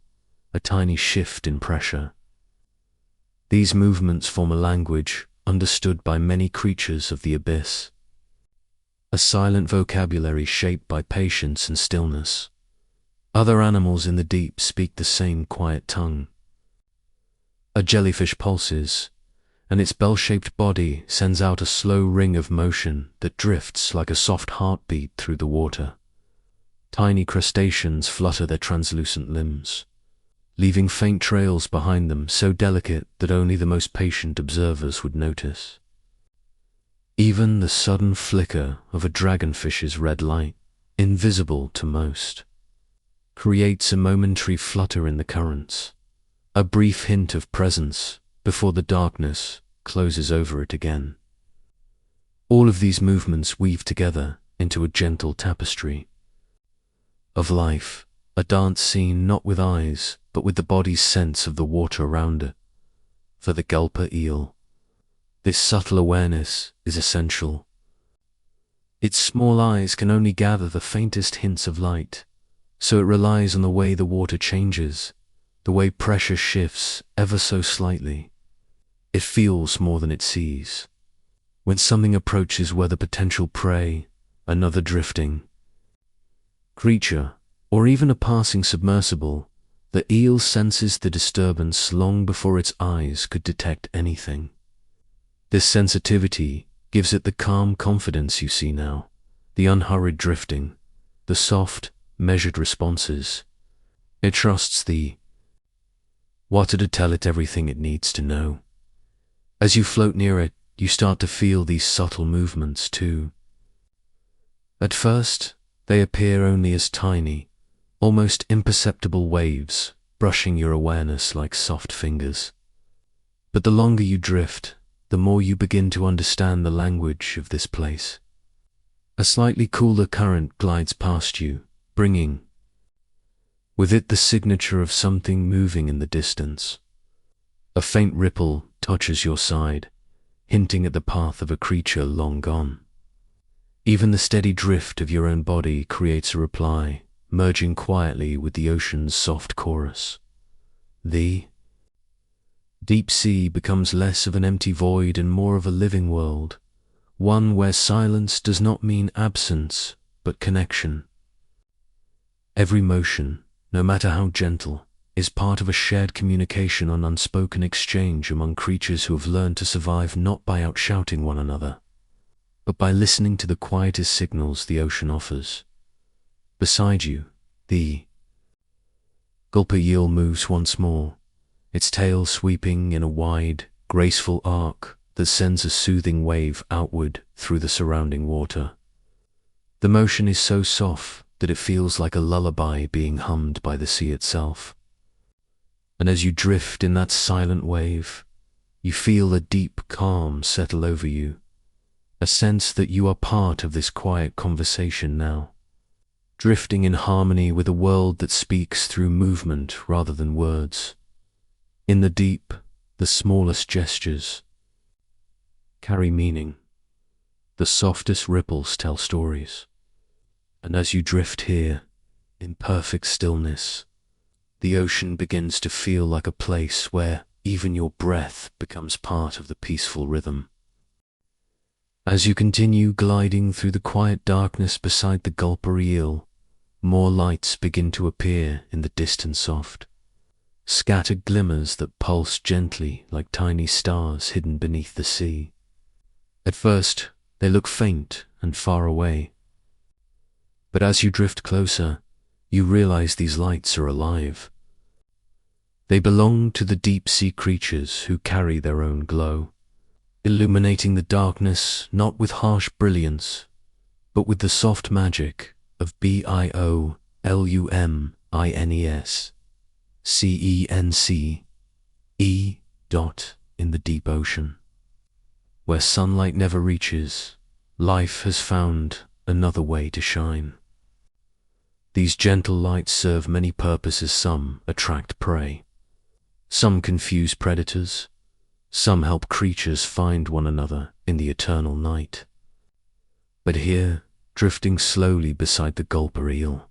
a tiny shift in pressure. These movements form a language understood by many creatures of the abyss, a silent vocabulary shaped by patience and stillness. Other animals in the deep speak the same quiet tongue. A jellyfish pulses, and its bell-shaped body sends out a slow ring of motion that drifts like a soft heartbeat through the water. Tiny crustaceans flutter their translucent limbs, leaving faint trails behind them so delicate that only the most patient observers would notice. Even the sudden flicker of a dragonfish's red light, invisible to most, creates a momentary flutter in the currents, a brief hint of presence before the darkness closes over it again. All of these movements weave together into a gentle tapestry of life, a dance seen not with eyes, but with the body's sense of the water around it. For the gulper eel, this subtle awareness is essential. Its small eyes can only gather the faintest hints of light, so it relies on the way the water changes, the way pressure shifts ever so slightly. It feels more than it sees. When something approaches, whether potential prey, another drifting creature, or even a passing submersible, the eel senses the disturbance long before its eyes could detect anything. This sensitivity gives it the calm confidence you see now, the unhurried drifting, the soft, measured responses. It trusts the water to tell it everything it needs to know. As you float near it, you start to feel these subtle movements too. At first, they appear only as tiny, almost imperceptible waves brushing your awareness like soft fingers. But the longer you drift, the more you begin to understand the language of this place. A slightly cooler current glides past you, bringing with it the signature of something moving in the distance. A faint ripple touches your side, hinting at the path of a creature long gone. Even the steady drift of your own body creates a reply, merging quietly with the ocean's soft chorus. The deep sea becomes less of an empty void and more of a living world, one where silence does not mean absence, but connection. Every motion, no matter how gentle, is part of a shared communication on unspoken exchange among creatures who have learned to survive not by outshouting one another, but by listening to the quietest signals the ocean offers. Beside you, the gulper eel moves once more, its tail sweeping in a wide, graceful arc that sends a soothing wave outward through the surrounding water. The motion is so soft that it feels like a lullaby being hummed by the sea itself. And as you drift in that silent wave, you feel a deep calm settle over you, a sense that you are part of this quiet conversation now, drifting in harmony with a world that speaks through movement rather than words. In the deep, the smallest gestures carry meaning. The softest ripples tell stories. And as you drift here, in perfect stillness, the ocean begins to feel like a place where even your breath becomes part of the peaceful rhythm. As you continue gliding through the quiet darkness beside the gulper eel, more lights begin to appear in the distant soft, scattered glimmers that pulse gently like tiny stars hidden beneath the sea. At first, they look faint and far away. But as you drift closer, you realize these lights are alive. They belong to the deep-sea creatures who carry their own glow, illuminating the darkness not with harsh brilliance, but with the soft magic of bioluminescence, in the deep ocean. Where sunlight never reaches, life has found another way to shine. These gentle lights serve many purposes. Some attract prey, some confuse predators, some help creatures find one another in the eternal night. But here, drifting slowly beside the gulper eel,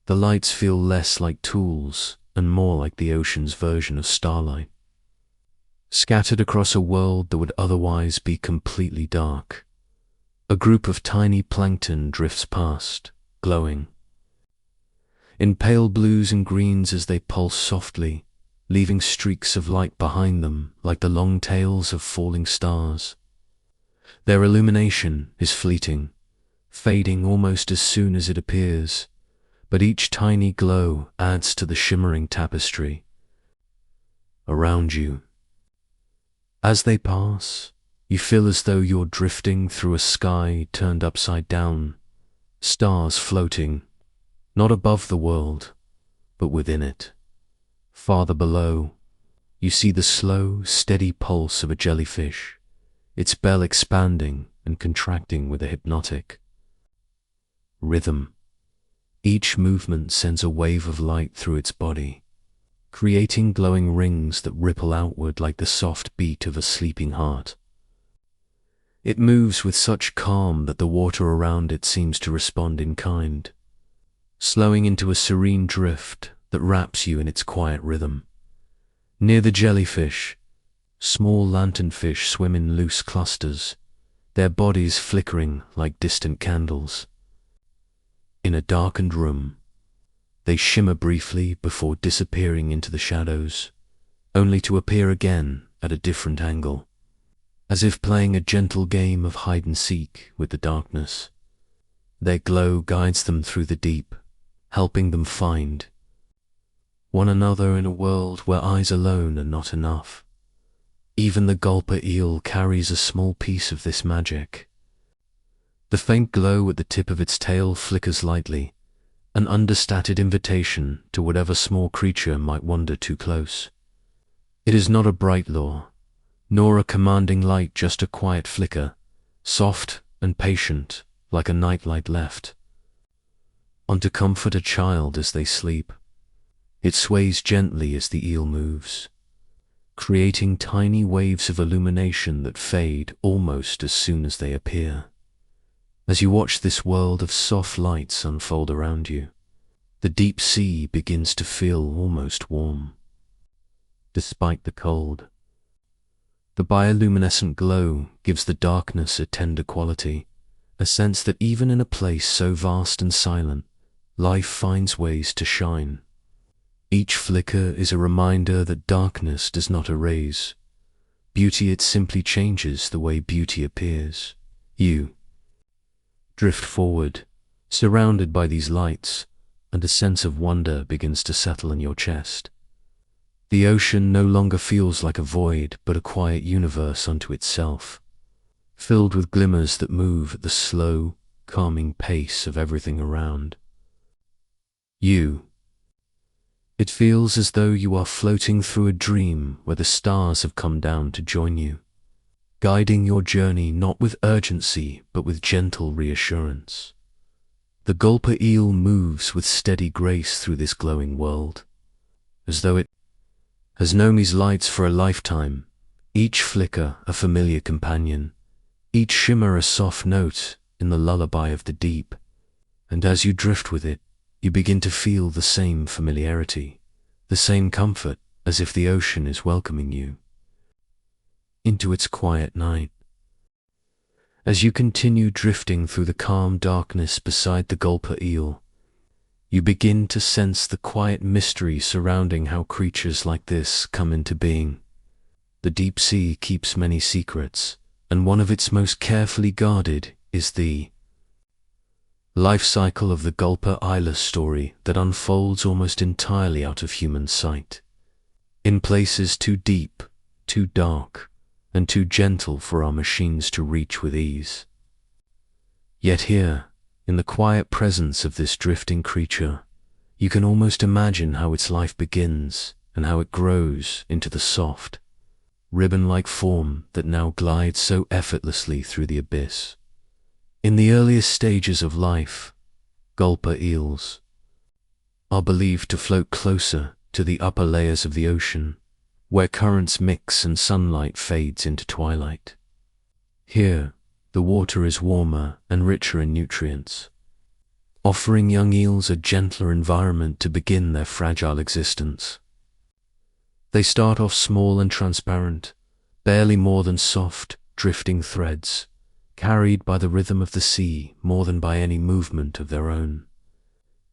the lights feel less like tools and more like the ocean's version of starlight. Scattered across a world that would otherwise be completely dark, a group of tiny plankton drifts past, glowing in pale blues and greens as they pulse softly, leaving streaks of light behind them like the long tails of falling stars. Their illumination is fleeting, fading almost as soon as it appears, but each tiny glow adds to the shimmering tapestry around you. As they pass, you feel as though you're drifting through a sky turned upside down, stars floating, not above the world, but within it. Farther below, you see the slow, steady pulse of a jellyfish, its bell expanding and contracting with a hypnotic rhythm. Each movement sends a wave of light through its body, creating glowing rings that ripple outward like the soft beat of a sleeping heart. It moves with such calm that the water around it seems to respond in kind, slowing into a serene drift that wraps you in its quiet rhythm. Near the jellyfish, small lanternfish swim in loose clusters, their bodies flickering like distant candles. In a darkened room, they shimmer briefly before disappearing into the shadows, only to appear again at a different angle, as if playing a gentle game of hide-and-seek with the darkness. Their glow guides them through the deep, helping them find one another in a world where eyes alone are not enough. Even the gulper eel carries a small piece of this magic. The faint glow at the tip of its tail flickers lightly, an understated invitation to whatever small creature might wander too close. It is not a bright lure, nor a commanding light, just a quiet flicker, soft and patient like a nightlight left on to comfort a child as they sleep. It sways gently as the eel moves, creating tiny waves of illumination that fade almost as soon as they appear. As you watch this world of soft lights unfold around you, the deep sea begins to feel almost warm. Despite the cold, the bioluminescent glow gives the darkness a tender quality, a sense that even in a place so vast and silent, life finds ways to shine. Each flicker is a reminder that darkness does not erase beauty, it simply changes the way beauty appears. You drift forward, surrounded by these lights, and a sense of wonder begins to settle in your chest. The ocean no longer feels like a void, but a quiet universe unto itself, filled with glimmers that move at the slow, calming pace of everything around. It feels as though you are floating through a dream where the stars have come down to join you, guiding your journey not with urgency but with gentle reassurance. The gulper eel moves with steady grace through this glowing world, as though it has known these lights for a lifetime, each flicker a familiar companion, each shimmer a soft note in the lullaby of the deep, and as you drift with it, you begin to feel the same familiarity, the same comfort, as if the ocean is welcoming you into its quiet night. As you continue drifting through the calm darkness beside the gulper eel, you begin to sense the quiet mystery surrounding how creatures like this come into being. The deep sea keeps many secrets, and one of its most carefully guarded is the life cycle of the gulper eel's story that unfolds almost entirely out of human sight. In places too deep, too dark, and too gentle for our machines to reach with ease. Yet here, in the quiet presence of this drifting creature, you can almost imagine how its life begins and how it grows into the soft, ribbon-like form that now glides so effortlessly through the abyss. In the earliest stages of life, gulper eels are believed to float closer to the upper layers of the ocean, where currents mix and sunlight fades into twilight. Here, the water is warmer and richer in nutrients, offering young eels a gentler environment to begin their fragile existence. They start off small and transparent, barely more than soft, drifting threads, carried by the rhythm of the sea more than by any movement of their own.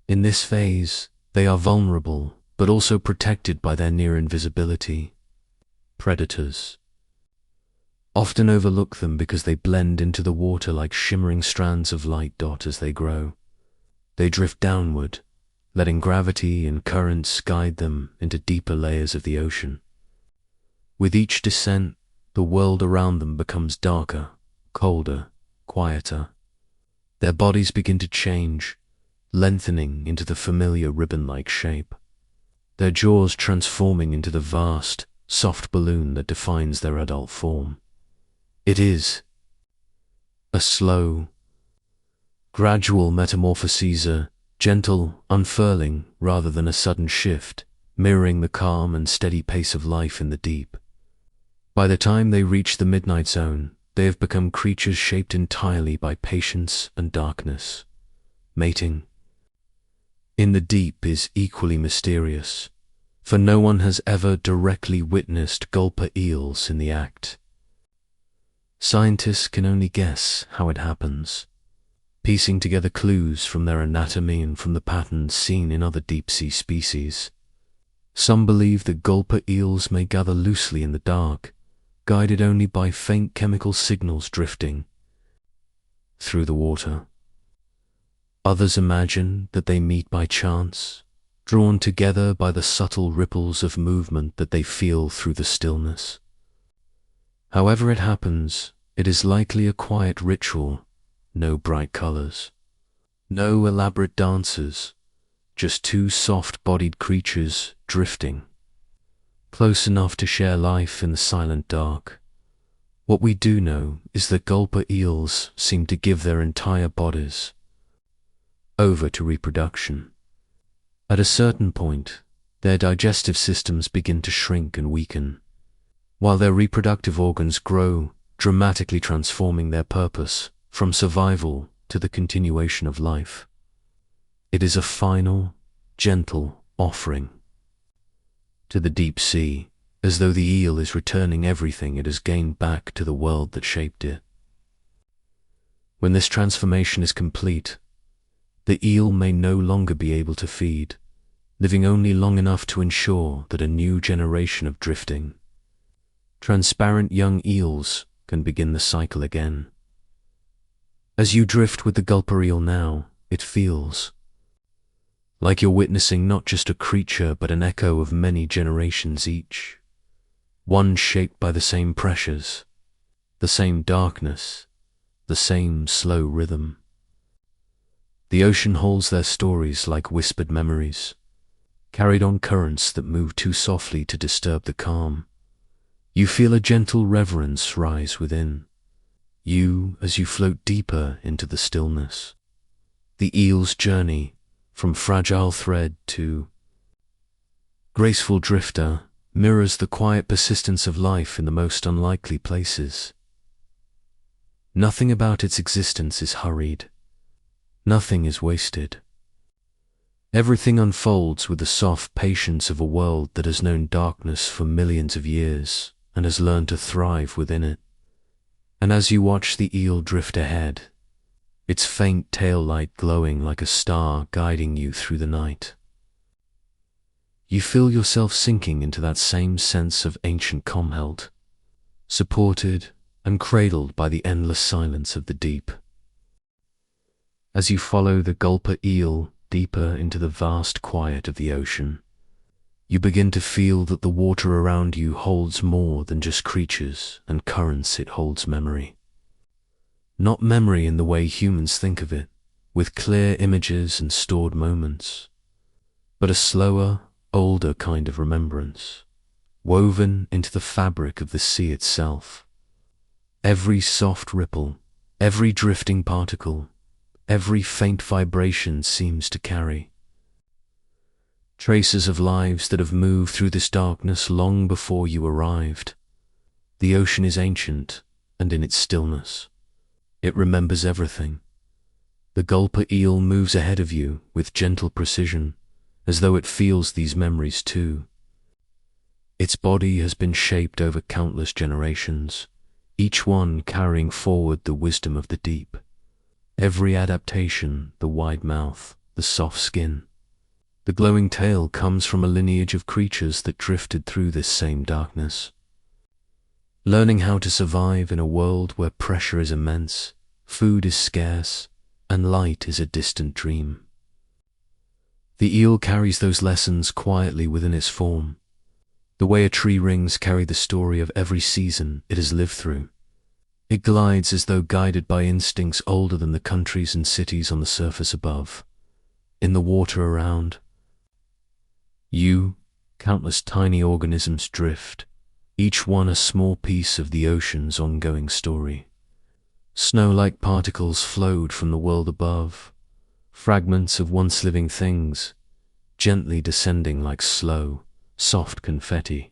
In this phase, they are vulnerable, but also protected by their near invisibility. Predators often overlook them because they blend into the water like shimmering strands of light dot as they grow. They drift downward, letting gravity and currents guide them into deeper layers of the ocean. With each descent, the world around them becomes darker, colder, quieter. Their bodies begin to change, lengthening into the familiar ribbon-like shape, their jaws transforming into the vast, soft balloon that defines their adult form. It is a slow, gradual metamorphosis, a gentle unfurling rather than a sudden shift, mirroring the calm and steady pace of life in the deep. By the time they reach the midnight zone, they have become creatures shaped entirely by patience and darkness. Mating in the deep is equally mysterious, for no one has ever directly witnessed gulper eels in the act. Scientists can only guess how it happens, piecing together clues from their anatomy and from the patterns seen in other deep-sea species. Some believe that gulper eels may gather loosely in the dark, guided only by faint chemical signals drifting through the water. Others imagine that they meet by chance, drawn together by the subtle ripples of movement that they feel through the stillness. However it happens, it is likely a quiet ritual, no bright colors, no elaborate dances, just two soft-bodied creatures drifting, close enough to share life in the silent dark. What we do know is that gulper eels seem to give their entire bodies over to reproduction. At a certain point, their digestive systems begin to shrink and weaken, while their reproductive organs grow, dramatically transforming their purpose from survival to the continuation of life. It is a final, gentle offering to the deep sea, as though the eel is returning everything it has gained back to the world that shaped it. When this transformation is complete, the eel may no longer be able to feed, living only long enough to ensure that a new generation of drifting, transparent young eels can begin the cycle again. As you drift with the gulper eel now, it feels like you're witnessing not just a creature but an echo of many generations each, one shaped by the same pressures, the same darkness, the same slow rhythm. The ocean holds their stories like whispered memories, carried on currents that move too softly to disturb the calm. You feel a gentle reverence rise within you as you float deeper into the stillness. The eel's journey from fragile thread to graceful drifter mirrors the quiet persistence of life in the most unlikely places. Nothing about its existence is hurried. Nothing is wasted. Everything unfolds with the soft patience of a world that has known darkness for millions of years and has learned to thrive within it. And as you watch the eel drift ahead, its faint tail light glowing like a star guiding you through the night, you feel yourself sinking into that same sense of ancient calm, held, supported and cradled by the endless silence of the deep. As you follow the gulper eel deeper into the vast quiet of the ocean, you begin to feel that the water around you holds more than just creatures and currents. It holds memory. Not memory in the way humans think of it, with clear images and stored moments, but a slower, older kind of remembrance, woven into the fabric of the sea itself. Every soft ripple, every drifting particle, every faint vibration seems to carry traces of lives that have moved through this darkness long before you arrived. The ocean is ancient, and in its stillness, it remembers everything. The gulper eel moves ahead of you with gentle precision, as though it feels these memories too. Its body has been shaped over countless generations, each one carrying forward the wisdom of the deep. Every adaptation, the wide mouth, the soft skin, the glowing tail, comes from a lineage of creatures that drifted through this same darkness, learning how to survive in a world where pressure is immense, food is scarce, and light is a distant dream. The eel carries those lessons quietly within its form, the way a tree rings carry the story of every season it has lived through. It glides as though guided by instincts older than the countries and cities on the surface above. In the water around you, countless tiny organisms drift, each one a small piece of the ocean's ongoing story. Snow-like particles flowed from the world above, fragments of once living things, gently descending like slow, soft confetti.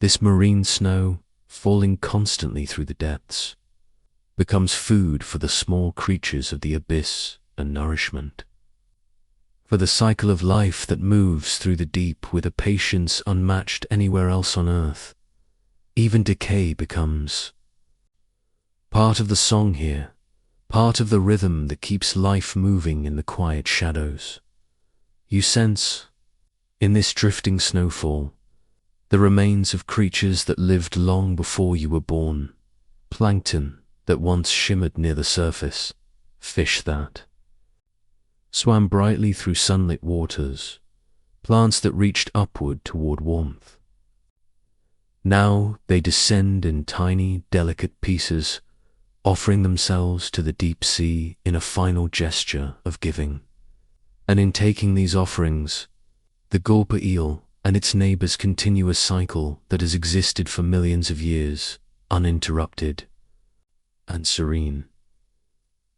This marine snow, falling constantly through the depths, becomes food for the small creatures of the abyss and nourishment for the cycle of life that moves through the deep with a patience unmatched anywhere else on earth. Even decay becomes part of the song here, part of the rhythm that keeps life moving in the quiet shadows. You sense, in this drifting snowfall, the remains of creatures that lived long before you were born, plankton that once shimmered near the surface, fish that swam brightly through sunlit waters, plants that reached upward toward warmth. Now they descend in tiny, delicate pieces, offering themselves to the deep sea in a final gesture of giving. And in taking these offerings, the gulper eel and its neighbors continue a cycle that has existed for millions of years, uninterrupted and serene.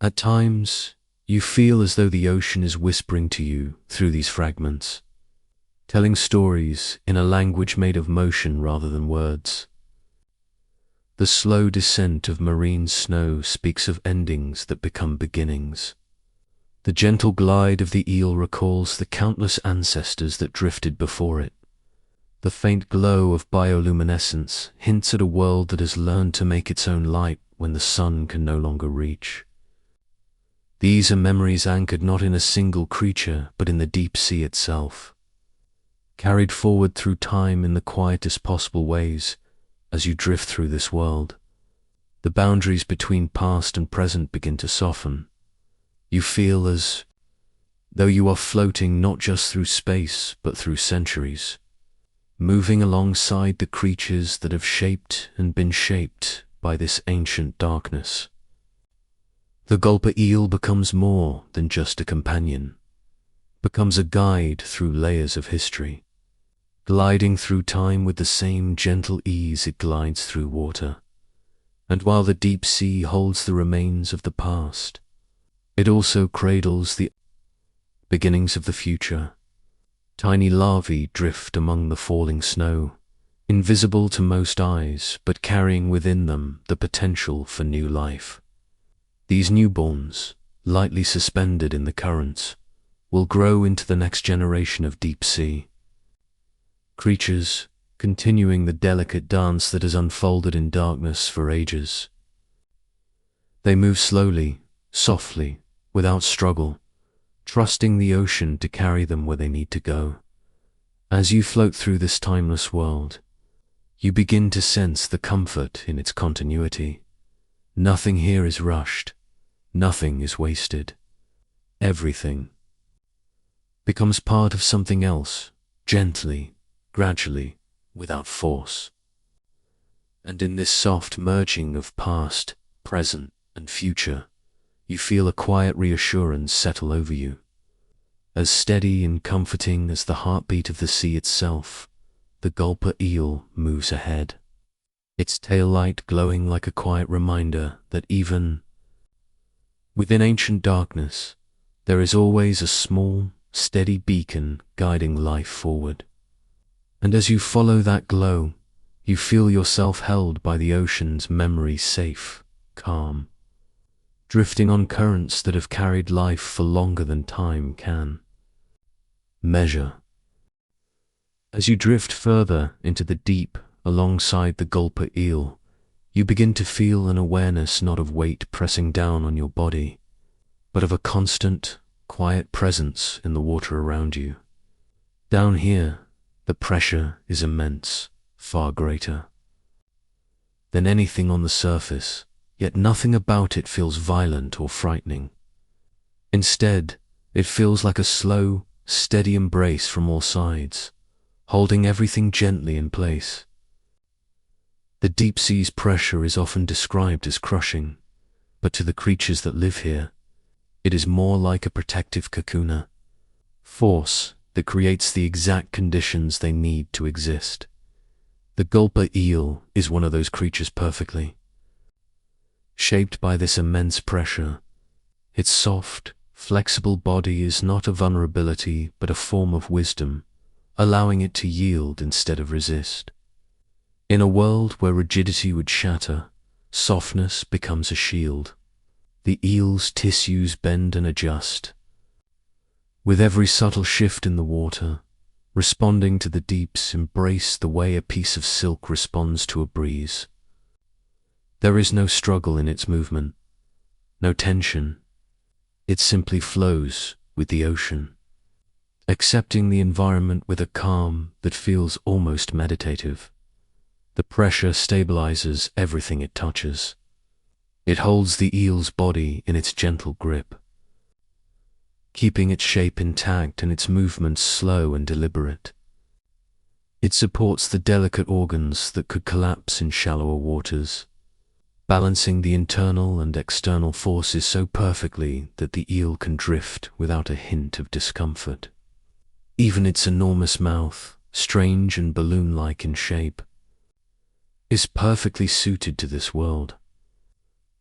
At times, you feel as though the ocean is whispering to you through these fragments, telling stories in a language made of motion rather than words. The slow descent of marine snow speaks of endings that become beginnings. The gentle glide of the eel recalls the countless ancestors that drifted before it. The faint glow of bioluminescence hints at a world that has learned to make its own light when the sun can no longer reach. These are memories anchored not in a single creature, but in the deep sea itself, carried forward through time in the quietest possible ways. As you drift through this world, the boundaries between past and present begin to soften. You feel as though you are floating not just through space, but through centuries, moving alongside the creatures that have shaped and been shaped by this ancient darkness. The gulper eel becomes more than just a companion, becomes a guide through layers of history, gliding through time with the same gentle ease it glides through water. And while the deep sea holds the remains of the past, it also cradles the beginnings of the future. Tiny larvae drift among the falling snow, invisible to most eyes, but carrying within them the potential for new life. These newborns, lightly suspended in the currents, will grow into the next generation of deep sea creatures, continuing the delicate dance that has unfolded in darkness for ages. They move slowly, softly, without struggle, trusting the ocean to carry them where they need to go. As you float through this timeless world, you begin to sense the comfort in its continuity. Nothing here is rushed. Nothing is wasted. Everything becomes part of something else, gently, gradually, without force. And in this soft merging of past, present, and future, you feel a quiet reassurance settle over you. As steady and comforting as the heartbeat of the sea itself, the gulper eel moves ahead, its tail light glowing like a quiet reminder that even within ancient darkness, there is always a small, steady beacon guiding life forward. And as you follow that glow, you feel yourself held by the ocean's memory, safe, calm, drifting on currents that have carried life for longer than time can measure. As you drift further into the deep alongside the gulper eel, you begin to feel an awareness not of weight pressing down on your body, but of a constant, quiet presence in the water around you. Down here, the pressure is immense, far greater than anything on the surface, yet nothing about it feels violent or frightening. Instead, it feels like a slow, steady embrace from all sides, holding everything gently in place. The deep sea's pressure is often described as crushing, but to the creatures that live here, it is more like a protective cocoon, force that creates the exact conditions they need to exist. The gulper eel is one of those creatures perfectly shaped by this immense pressure. Its soft, flexible body is not a vulnerability but a form of wisdom, allowing it to yield instead of resist. In a world where rigidity would shatter, softness becomes a shield. The eel's tissues bend and adjust, with every subtle shift in the water, responding to the deep's embrace the way a piece of silk responds to a breeze. There is no struggle in its movement, no tension. It simply flows with the ocean, accepting the environment with a calm that feels almost meditative. The pressure stabilizes everything it touches. It holds the eel's body in its gentle grip, keeping its shape intact and its movements slow and deliberate. It supports the delicate organs that could collapse in shallower waters, balancing the internal and external forces so perfectly that the eel can drift without a hint of discomfort. Even its enormous mouth, strange and balloon-like in shape, is perfectly suited to this world.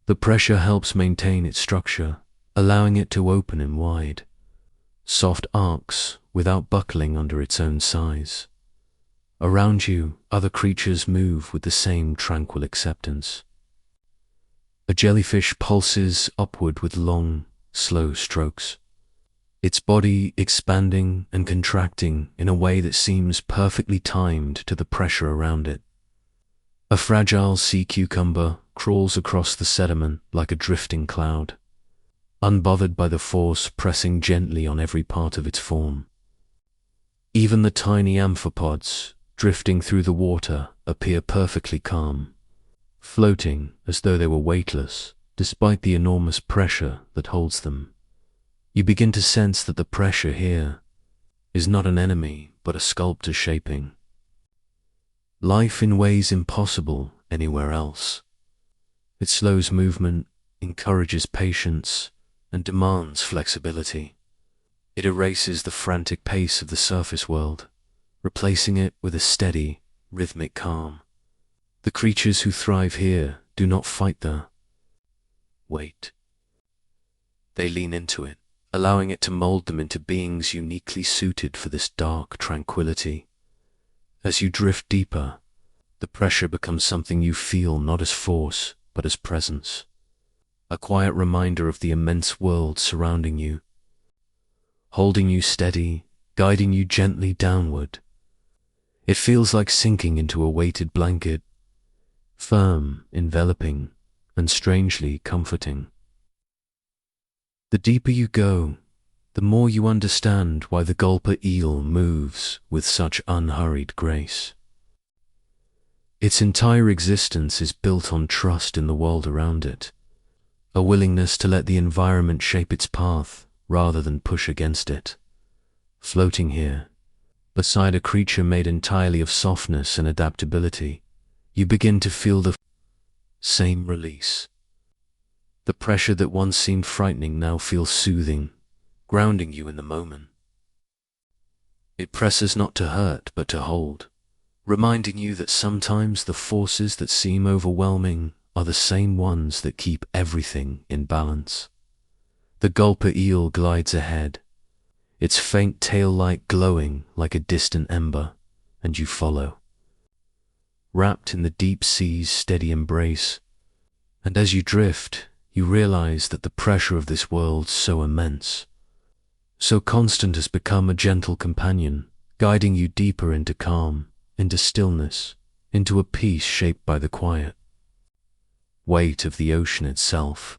The pressure helps maintain its structure, allowing it to open in wide, soft arcs without buckling under its own size. Around you, other creatures move with the same tranquil acceptance. A jellyfish pulses upward with long, slow strokes, its body expanding and contracting in a way that seems perfectly timed to the pressure around it. A fragile sea cucumber crawls across the sediment like a drifting cloud, unbothered by the force pressing gently on every part of its form. Even the tiny amphipods drifting through the water appear perfectly calm, floating as though they were weightless, despite the enormous pressure that holds them. You begin to sense that the pressure here is not an enemy, but a sculptor shaping life in ways impossible anywhere else. It slows movement, encourages patience, and demands flexibility. It erases the frantic pace of the surface world, replacing it with a steady, rhythmic calm. The creatures who thrive here do not fight the weight. They lean into it, allowing it to mold them into beings uniquely suited for this dark tranquility. As you drift deeper, The pressure becomes something you feel not as force, but as presence. A quiet reminder of the immense world surrounding you, holding you steady, guiding you gently downward. It feels like sinking into a weighted blanket, firm, enveloping, and strangely comforting. The deeper you go, the more you understand why the gulper eel moves with such unhurried grace. Its entire existence is built on trust in the world around it, a willingness to let the environment shape its path rather than push against it. Floating here, beside a creature made entirely of softness and adaptability, you begin to feel the same release. The pressure that once seemed frightening now feels soothing, grounding you in the moment. It presses not to hurt, but to hold, reminding you that sometimes the forces that seem overwhelming are the same ones that keep everything in balance. The gulper eel glides ahead, its faint tail light glowing like a distant ember, and you follow, wrapped in the deep sea's steady embrace. And as you drift, you realize that the pressure of this world so immense, so constant, has become a gentle companion, guiding you deeper into calm, into stillness, into a peace shaped by the quiet weight of the ocean itself.